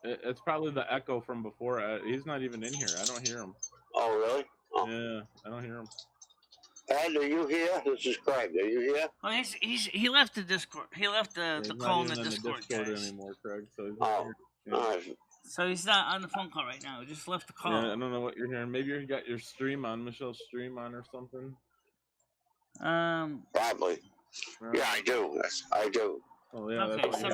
It's probably the echo from before. He's not even in here. I don't hear him. Oh, really? Oh. Yeah, I don't hear him. Ed, are you here? This is Craig. Are you here? Well, he left the Discord. He left the call in the Discord, guys. Anymore, Craig. So he's So he's not on the phone call right now. He just left the call. Yeah, I don't know what you're hearing. Maybe you got your stream on, Michelle's stream on or something. Probably. Yeah, I do. I do. Oh, yeah, okay, so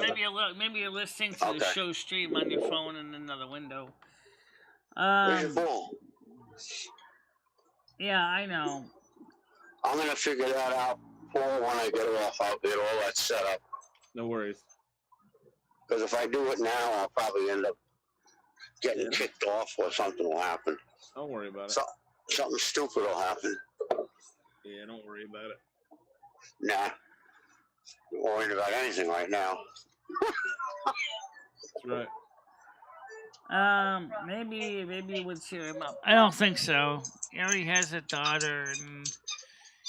maybe you're listening to the show stream on your phone in another window. Where's your ball? Yeah, I know. I'm gonna figure that out, Paul, when I get off. I'll get all that set up. No worries. Because if I do it now, I'll probably end up getting kicked off or something will happen. Don't worry about it. Something stupid will happen. Yeah, don't worry about it. Nah. I'm worried about anything right now. That's right. Maybe it would cheer him up. I don't think so. He already has a daughter, and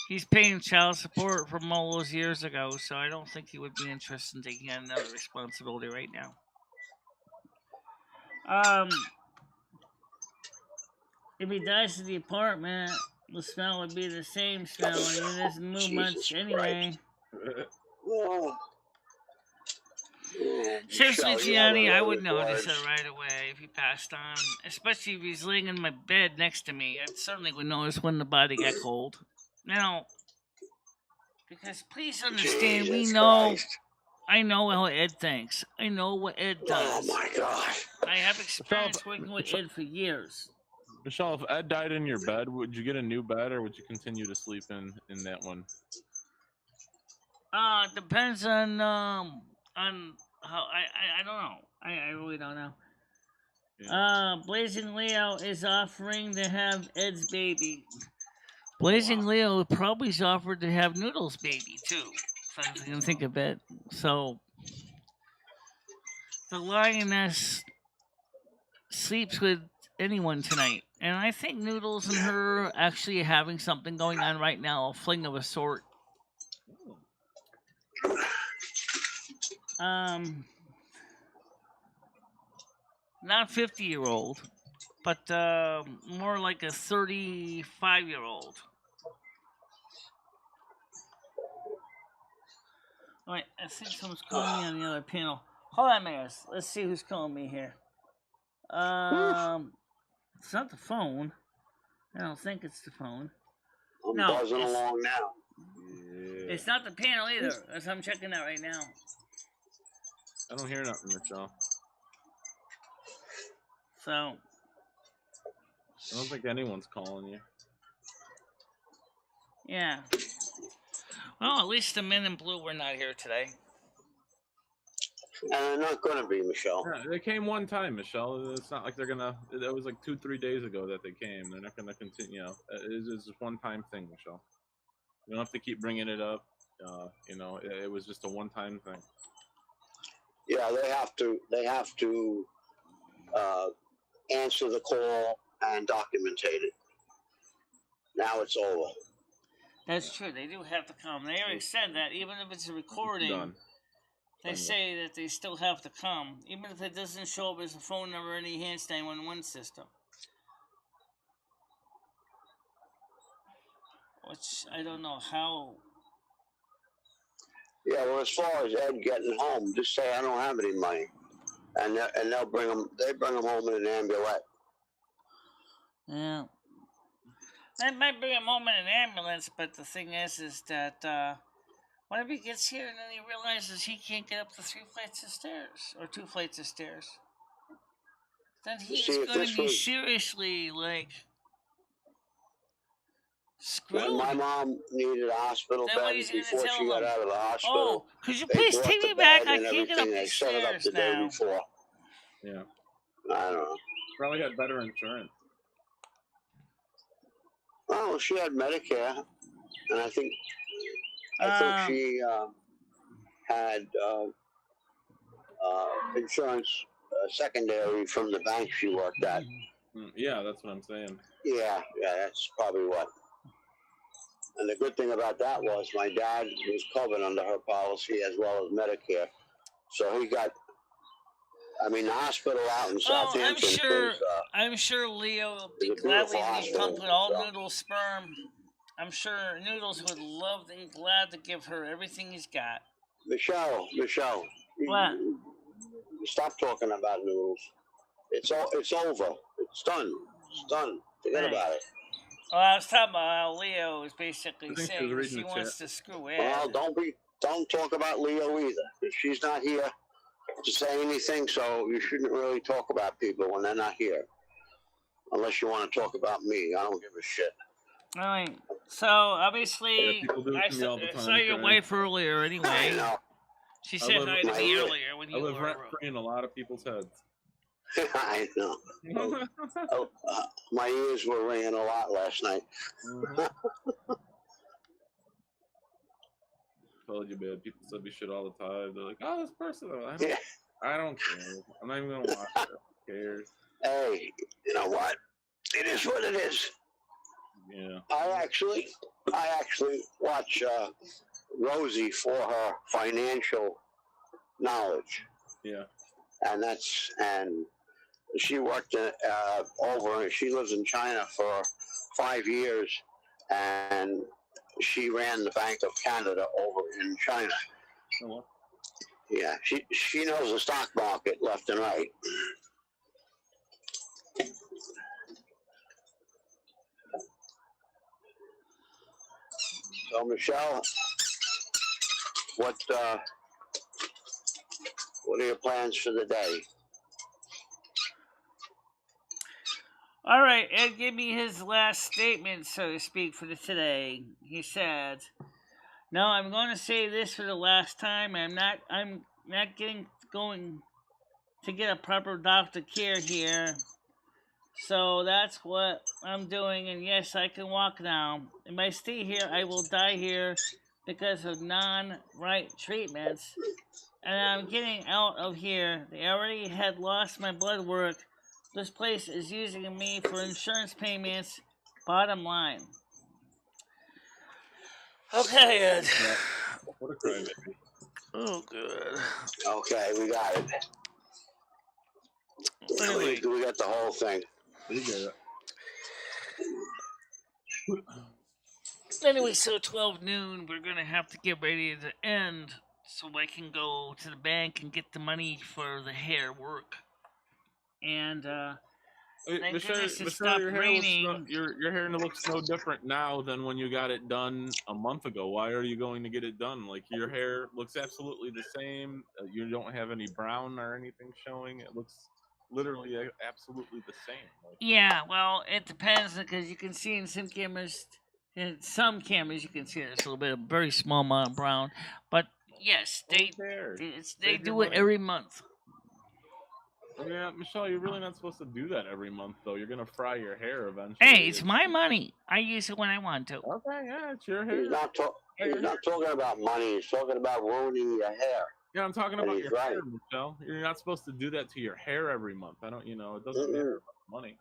he's paying child support from all those years ago, so I don't think he would be interested in taking on another responsibility right now. If he dies in the apartment, the smell would be the same smell, and he doesn't move much anyway. Seriously, Gianni, I would notice it right away if he passed on. Especially if he's laying in my bed next to me. I certainly would notice when the body got cold. Now, because please understand, I know how Ed thinks. I know what Ed does. Oh my God. I have experience working with Ed for years. Michelle, if Ed died in your bed, would you get a new bed or would you continue to sleep in that one? Depends on how I don't know. I really don't know. Yeah. Blazing Leo is offering to have Ed's baby. Blazing Leo probably's offered to have Noodle's baby too. So I can think of it. So the lioness sleeps with anyone tonight. And I think Noodles and her actually having something going on right now, a fling of a sort. Not 50-year-old, but more like a 35-year-old. Wait, I think someone's calling me on the other panel. Hold on, Maris. Let's see who's calling me here. It's not the phone. I don't think it's the phone. I'm No, buzzing along now. Yeah. It's not the panel either. As I'm checking that right now. I don't hear nothing, Michelle. So I don't think anyone's calling you. yeah. Well, at least the men in blue were not here today. And they're not going to be, Michelle. Yeah, they came one time, Michelle. It's not like they're gonna. That was like 2-3 days ago that they came. They're not gonna continue. You know, it's just a one-time thing, Michelle. You don't have to keep bringing it up. You know, it was just a one-time thing. Yeah, they have to answer the call and documentate it. Now it's over. That's true. They do have to come. They already said that. Even if it's a recording, Done. they say that they still have to come. Even if it doesn't show up as a phone number in the Enhanced 911 system. Which, I don't know how. Yeah, well, as far as Ed getting home, just say I don't have any money, and they'll bring him. They bring him home in an ambulance. Yeah. They might bring him home in an ambulance, but the thing is that what if he gets here and then he realizes he can't get up the 3 flights of stairs or 2 flights of stairs? Then he's going to be seriously like screwed. When my mom needed a hospital bed before she got out of the hospital, oh, could you please take me back? I can't get up they the set it up stairs the day now. before. Yeah. I don't know. Probably got better insurance. Well, she had Medicare, and I think she had insurance secondary from the bank she worked at. Yeah, that's what I'm saying. Yeah, that's probably what. And the good thing about that was my dad was covered under her policy as well as Medicare, so he got. I mean, the hospital out in Southampton I'm sure Leo will be gladly pump with all Noodles' sperm. I'm sure Noodles would love and glad to give her everything he's got. Michelle. What? Stop talking about Noodles. It's over. It's done. Forget about it. Well, I was talking about how Leo is basically saying she wants to screw Ed. Well, don't talk about Leo either. She's not here to say anything, so you shouldn't really talk about people when they're not here. Unless you want to talk about me. I don't give a shit. All right. So, obviously, I saw your wife earlier anyway. I know. She said hi to me earlier when you I live rent-free in a lot of people's heads. I know. My ears were ringing a lot last night. Told you, man. People said me shit all the time. They're like, "Oh, this person." I don't care. I'm not even gonna watch it. Who cares? Hey, you know what? It is what it is. Yeah. I actually watch Rosie for her financial knowledge. Yeah. And she worked over. She lives in China for 5 years, and she ran the Bank of Canada over in China. Oh. Yeah, she knows the stock market left and right. So Michelle, what are your plans for the day? All right, Ed gave me his last statement, so to speak, for today. He said, "No, I'm going to say this for the last time. I'm not going to get a proper doctor care here. So that's what I'm doing, and yes, I can walk now. If I stay here, I will die here because of non-right treatments. And I'm getting out of here. They already had lost my blood work. This place is using me for insurance payments. Bottom line. Okay, Ed. Yeah. What a crybaby. Oh, good. Okay, we got it. Anyway. We got the whole thing. You get it. Anyway, so 12 noon, we're going to have to get ready to end so I can go to the bank and get the money for the hair work. And, thank Michelle, goodness it Michelle, stopped your hair raining. looks your hair looks no different now than when you got it done a month ago. Why are you going to get it done? Like, your hair looks absolutely the same. You don't have any brown or anything showing. It looks literally absolutely the same. Like, Yeah, well, it depends because you can see in some cameras you can see there's a little bit of very small amount of brown. But yes, they Save do your it money. every month. Yeah, Michelle, you're really not supposed to do that every month, though. You're gonna fry your hair eventually. Hey, it's my money. I use it when I want to. Okay, yeah, it's your hair. He's not talking about money. He's talking about ruining your hair. Yeah, I'm talking And about he's your right. hair, Michelle. You're not supposed to do that to your hair every month. It doesn't matter about money.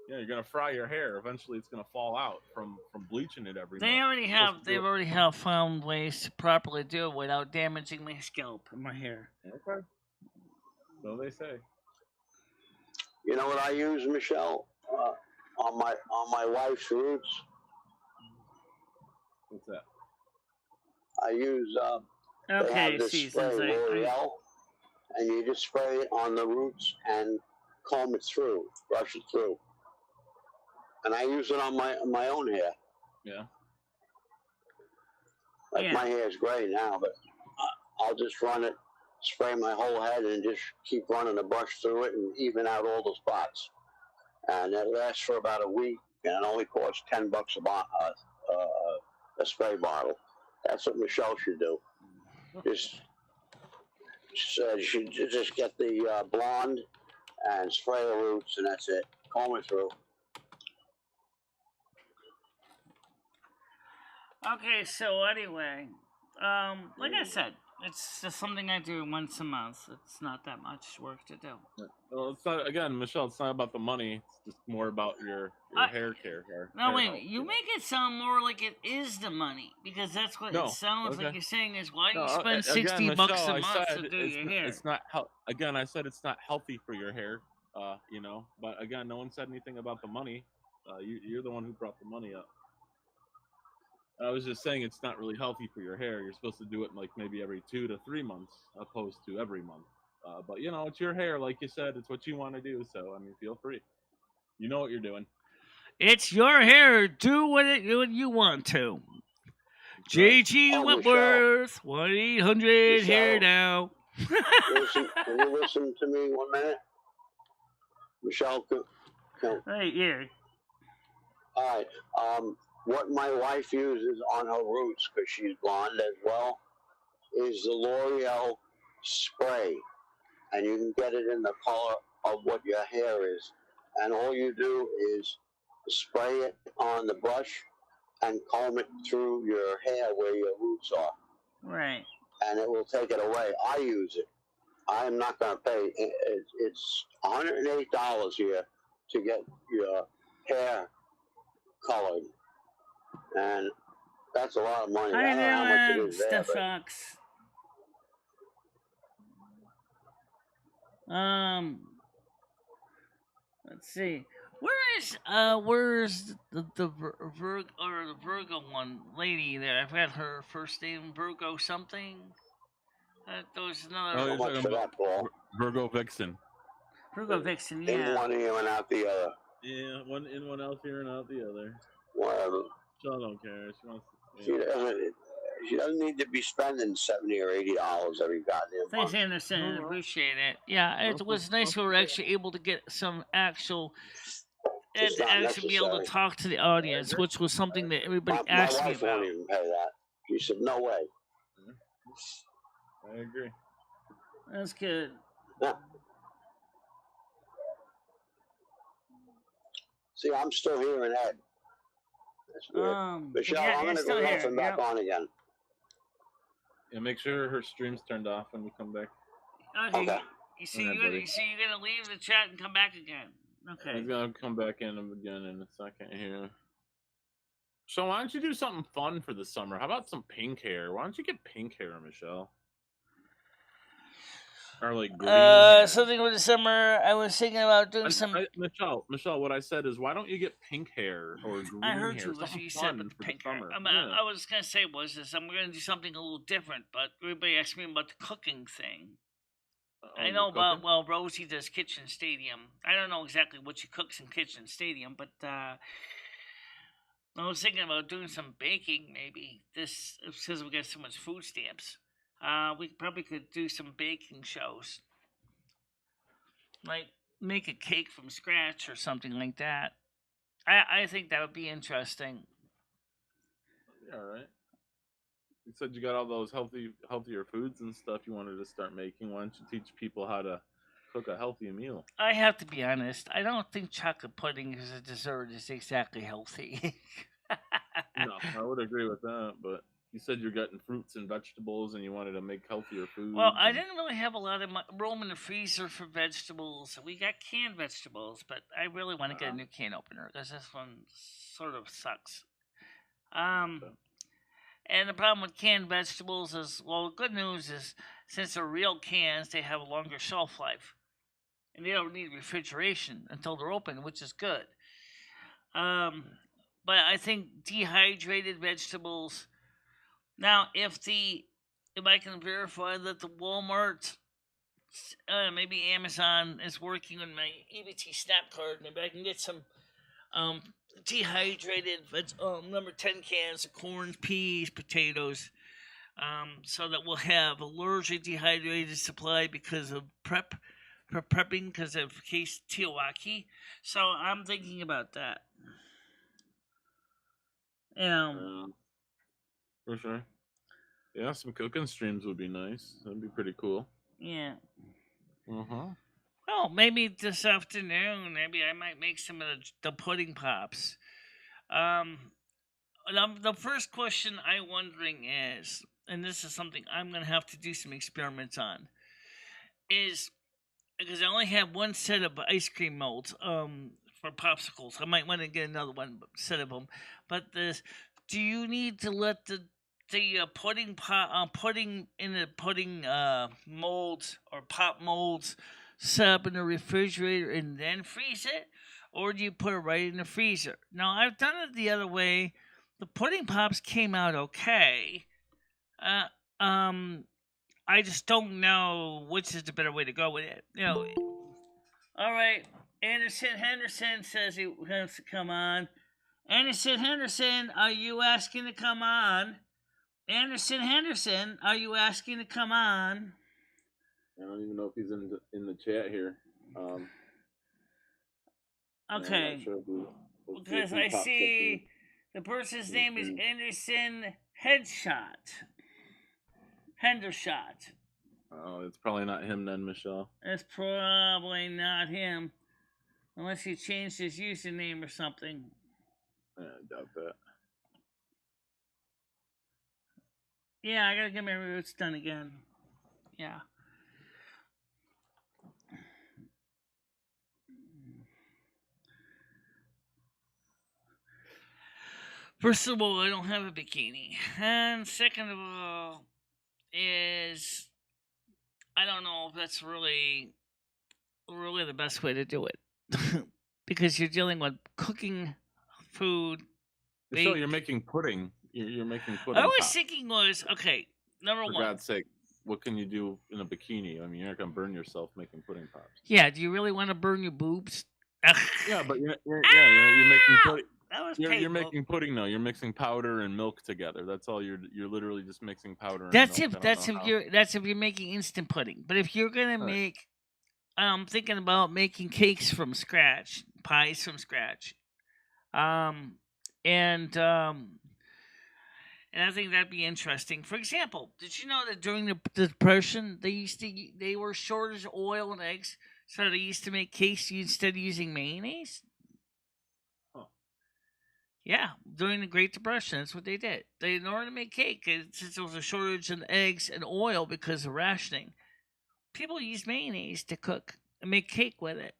Yeah, you're gonna fry your hair. Eventually, it's gonna fall out from bleaching it every month. They've already have found ways to properly do it without damaging my scalp and my hair. Okay. So they say. You know what I use, Michelle? On my wife's roots, What's that? I use they Okay, have this Seasons. spray, L'Oreal, and you just spray it on the roots and comb it through, brush it through. And I use it on my own hair. Yeah. Like, my hair is gray now, but I'll just run it, spray my whole head, and just keep running the brush through it and even out all the spots. And it lasts for about a week, and it only costs $10 a spray bottle. That's what Michelle should do. Just get the blonde and spray the roots, and that's it. Comb it through. Okay, so anyway, like I said, it's just something I do once a month. It's not that much work to do. Well, it's not, again, Michelle, it's not about the money. It's just more about your hair care. No, wait a minute. You make it sound more like it is the money, because that's what it sounds like you're saying is why you spend $60 Michelle, a month to do your hair. It's not again, I said it's not healthy for your hair, but again, no one said anything about the money. You're the one who brought the money up. I was just saying it's not really healthy for your hair. You're supposed to do it like maybe every 2 to 3 months, opposed to every month. But it's your hair, like you said. It's what you want to do. So I mean, feel free. You know what you're doing. It's your hair. Do what you want to. J.G. Whitworth, 1-800 hair now. Can you listen to me 1 minute, Michelle? Hey, yeah. All right. What my wife uses on her roots, because she's blonde as well, is the L'Oreal spray. And you can get it in the color of what your hair is. And all you do is spray it on the brush and comb it through your hair where your roots are. Right. And it will take it away. I use it. I am not going to pay. It's $108 here to get your hair colored. And that's a lot of money. I don't know how much it is there, let's see. Where's the Virgo one lady there? I forgot her first name. Virgo something. There was another. How much for that, Paul? Virgo Vixen. Virgo Vixen, yeah. In one ear and out the other. Yeah, one in, one out here, and out the other. Whatever. She don't care. She wants. She doesn't need to be spending $70 or $80 every goddamn month. Thanks, Anderson. Appreciate it. Yeah, it was nice we were actually able to get some actual. And to actually be able to talk to the audience, which was something that everybody asked me my wife about. won't even pay that. She said, "No way." I agree. That's good. Yeah. See, I'm still hearing Ed. That's weird. Michelle, yeah, I'm going to still go here. off and back on again. Yeah, make sure her stream's turned off when you come back. Okay. Okay. So Alright, you're buddy. gonna leave the chat and come back again. Okay. He's gonna come back in again in a second here. So why don't you do something fun for the summer? How about some pink hair? Why don't you get pink hair, Michelle? Or like green hair? Something with the summer. I was thinking about doing some. Michelle, what I said is, why don't you get pink hair or green I heard hair? you. What Something you said fun about the for pink the hair. summer. I was gonna say was this. I'm gonna do something a little different, but everybody asked me about the cooking thing. I know about Rosie does Kitchen Stadium. I don't know exactly what she cooks in Kitchen Stadium, but I was thinking about doing some baking. Maybe this since we got so much food stamps. We probably could do some baking shows, like make a cake from scratch or something like that. I think that would be interesting. Yeah, all right. You said you got all those healthier foods and stuff you wanted to start making. Why don't you teach people how to cook a healthy meal? I have to be honest. I don't think chocolate pudding as a dessert is exactly healthy. No, I would agree with that. But you said you're getting fruits and vegetables, and you wanted to make healthier foods. Well, I didn't really have a lot of room in the freezer for vegetables. We got canned vegetables, but I really want to get a new can opener because this one sort of sucks. And the problem with canned vegetables is, well, the good news is since they're real cans, they have a longer shelf life. And they don't need refrigeration until they're open, which is good. But I think dehydrated vegetables. Now, if I can verify that the Walmart, maybe Amazon is working on my EBT Snap card, maybe I can get some dehydrated number 10 cans of corn, peas, potatoes, so that we'll have a largely dehydrated supply because of prepping because of case Tiawaki. So I'm thinking about that. For sure. Yeah, some cooking streams would be nice. That'd be pretty cool. Yeah. Uh-huh. Well, maybe this afternoon, maybe I might make some of the pudding pops. The first question I'm wondering is, and this is something I'm going to have to do some experiments on, is because I only have one set of ice cream molds for popsicles. I might want to get another set of them. But do you need to let the pudding in the pudding molds or pop molds set up in the refrigerator and then freeze it, or do you put it right in the freezer? Now I've done it the other way. The pudding pops came out okay. I just don't know which is the better way to go with it. All right. Anderson Henderson says he wants to come on. Anderson Henderson, are you asking to come on? Anderson Henderson, are you asking to come on? I don't even know if he's in the chat here. Okay. Sure because I see the person's name is Anderson Hendershot. Oh, it's probably not him then, Michelle. It's probably not him. Unless he changed his username or something. I doubt that. Yeah, I gotta get my roots done again. Yeah. First of all, I don't have a bikini. And second of all, is I don't know if that's really the best way to do it. Because you're dealing with cooking food. So you're making pudding. You're making pudding. I was thinking okay, number one. For God's sake, what can you do in a bikini? I mean, you're not gonna burn yourself making pudding pops. Yeah, do you really want to burn your boobs? Yeah, but you're making pudding. You're making pudding though. You're mixing powder and milk together. That's all. You're literally just mixing powder. That's and milk. if you're making instant pudding. But if you're gonna make, I'm thinking about making cakes from scratch, pies from scratch, and I think that'd be interesting. For example, did you know that during the Depression they were shortage of oil and eggs, so they used to make cakes instead of using mayonnaise? Yeah, during the Great Depression, that's what they did. They, in order to make cake, since there was a shortage in eggs and oil because of rationing, people used mayonnaise to cook and make cake with it.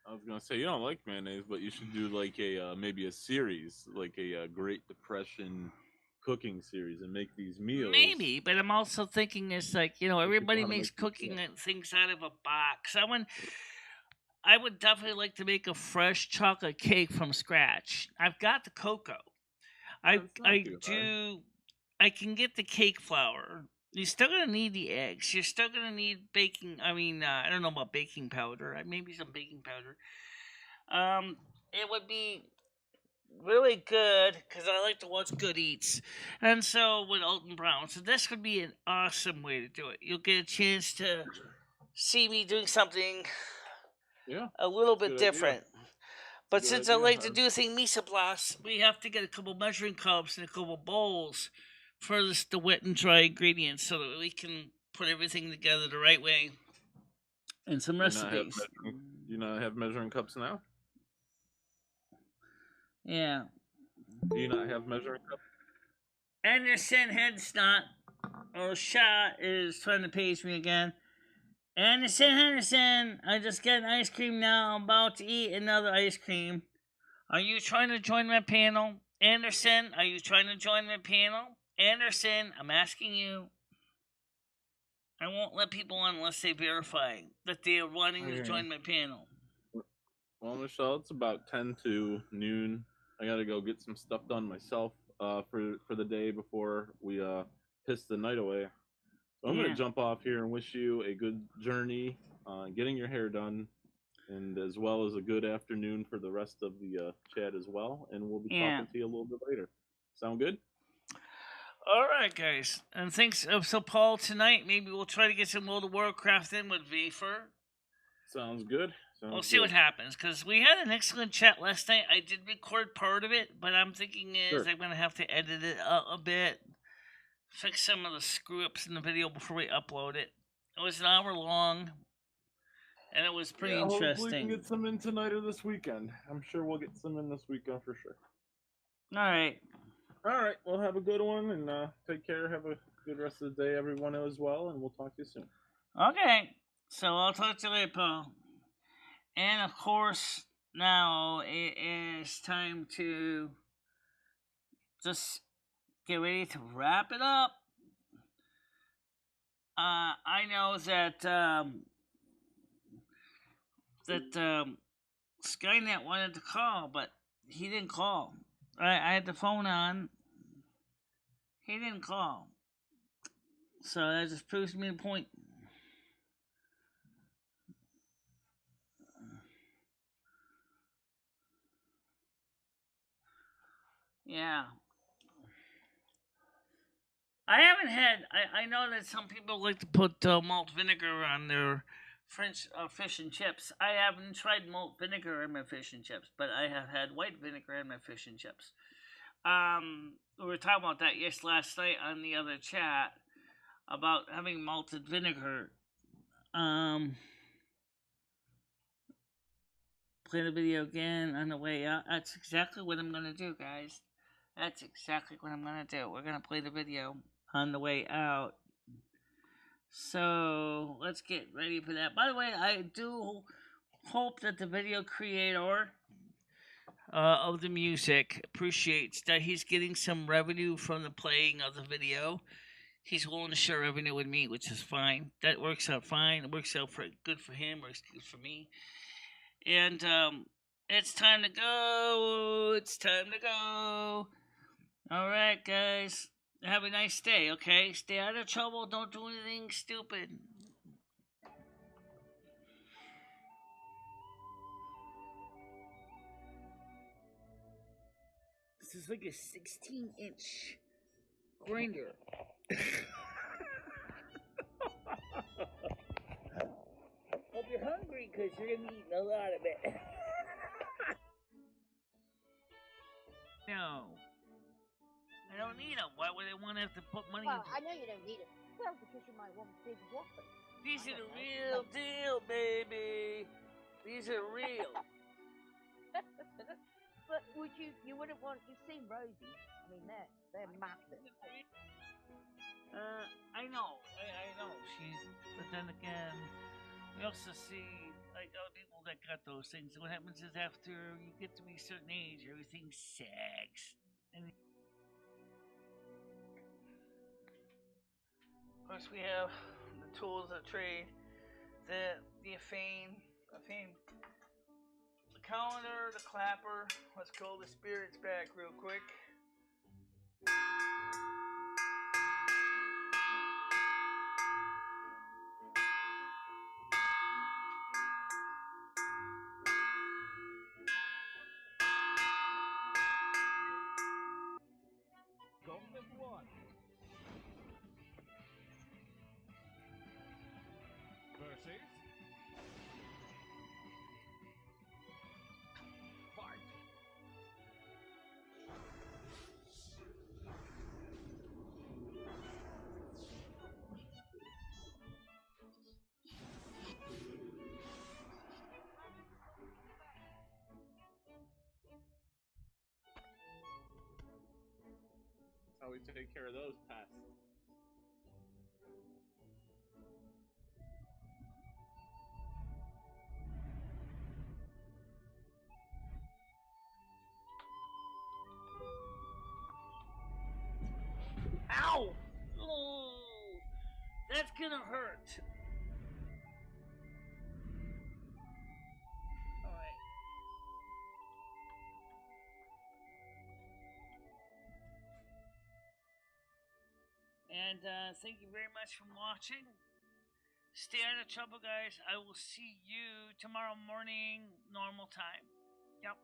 I was gonna say you don't like mayonnaise, but you should do like a maybe a series, like a Great Depression cooking series, and make these meals. Maybe, but I'm also thinking it's like, you know, Teach people everybody how to makes make these cooking meals. things out of a box. I would definitely like to make a fresh chocolate cake from scratch. I've got the cocoa. It's not I too hard. do. I can get the cake flour. You're still gonna need the eggs. You're still gonna need baking. I mean, I don't know about baking powder. Maybe some baking powder. It would be really good because I like to watch Good Eats, and so with Alton Brown. So this would be an awesome way to do it. You'll get a chance to see me doing something Yeah, a little good bit idea. different. But Good since I idea. like to do things mise en place, we have to get a couple measuring cups and a couple bowls for the wet and dry ingredients so that we can put everything together the right way. And some recipes. Do you not have measuring cups now? Yeah. Do you not have measuring cups? Anderson Headsnot or Shot is trying to page me again. Henderson, I just got an ice cream now. I'm about to eat another ice cream. Are you trying to join my panel? Anderson, are you trying to join my panel? Anderson, I'm asking you. I won't let people on unless they verify that they are wanting to join my panel. Well, Michelle, it's about 10 to noon. I gotta go get some stuff done myself for the day before we piss the night away. So I'm gonna jump off here and wish you a good journey, getting your hair done, and as well as a good afternoon for the rest of the chat as well. And we'll be talking to you a little bit later. Sound good? All right, guys. And thanks. So, Paul, tonight maybe we'll try to get some World of Warcraft in with Vafer. Sounds good. We'll see what happens, because we had an excellent chat last night. I did record part of it, but I'm thinking I'm going to have to edit it a bit, fix some of the screw-ups in the video before we upload it. It was an hour long, and it was pretty interesting. Hopefully we can get some in tonight or this weekend. I'm sure we'll get some in this weekend for sure. All right. Well, have a good one, and take care. Have a good rest of the day, everyone, as well, and we'll talk to you soon. Okay. So I'll talk to you later, Paul. And, of course, now it is time to just get ready to wrap it up. I know that Skynet wanted to call, but he didn't call. I had the phone on. He didn't call. So that just proves me the point. Yeah. I haven't had. I know that some people like to put malt vinegar on their French fish and chips. I haven't tried malt vinegar in my fish and chips, but I have had white vinegar in my fish and chips. We were talking about that last night on the other chat about having malted vinegar. Play the video again on the way out. That's exactly what I'm gonna do, guys. That's exactly what I'm gonna do. We're gonna play the video on the way out. So let's get ready for that. By the way, I do hope that the video creator of the music appreciates that he's getting some revenue from the playing of the video. He's willing to share revenue with me, which is fine. That works out fine. It works out good for him, works good for me. And it's time to go. It's time to go. All right, guys. Have a nice day, okay? Stay out of trouble. Don't do anything stupid. This is like a 16-inch grinder. Hope you're hungry, because you're going to be eating a lot of it. No. I don't need them. Why would I want to have to put money Well, into I know you don't need it. Well, because you might want big whoppers. These are the real deal, baby. These are real. But you wouldn't want, you've seen roses. I mean, they're massive. I know, I know. But then again, we also see like other people that got those things. What happens is after you get to be a certain age, everything sags. And of course, we have the tools of trade, the Afane, the calendar, the clapper. Let's call the spirits back real quick. Golden one. Versus. Fight. That's how we take care of those pests. Ow! Oh, that's gonna hurt. All right. And thank you very much for watching. Stay out of trouble, guys. I will see you tomorrow morning, normal time. Yep.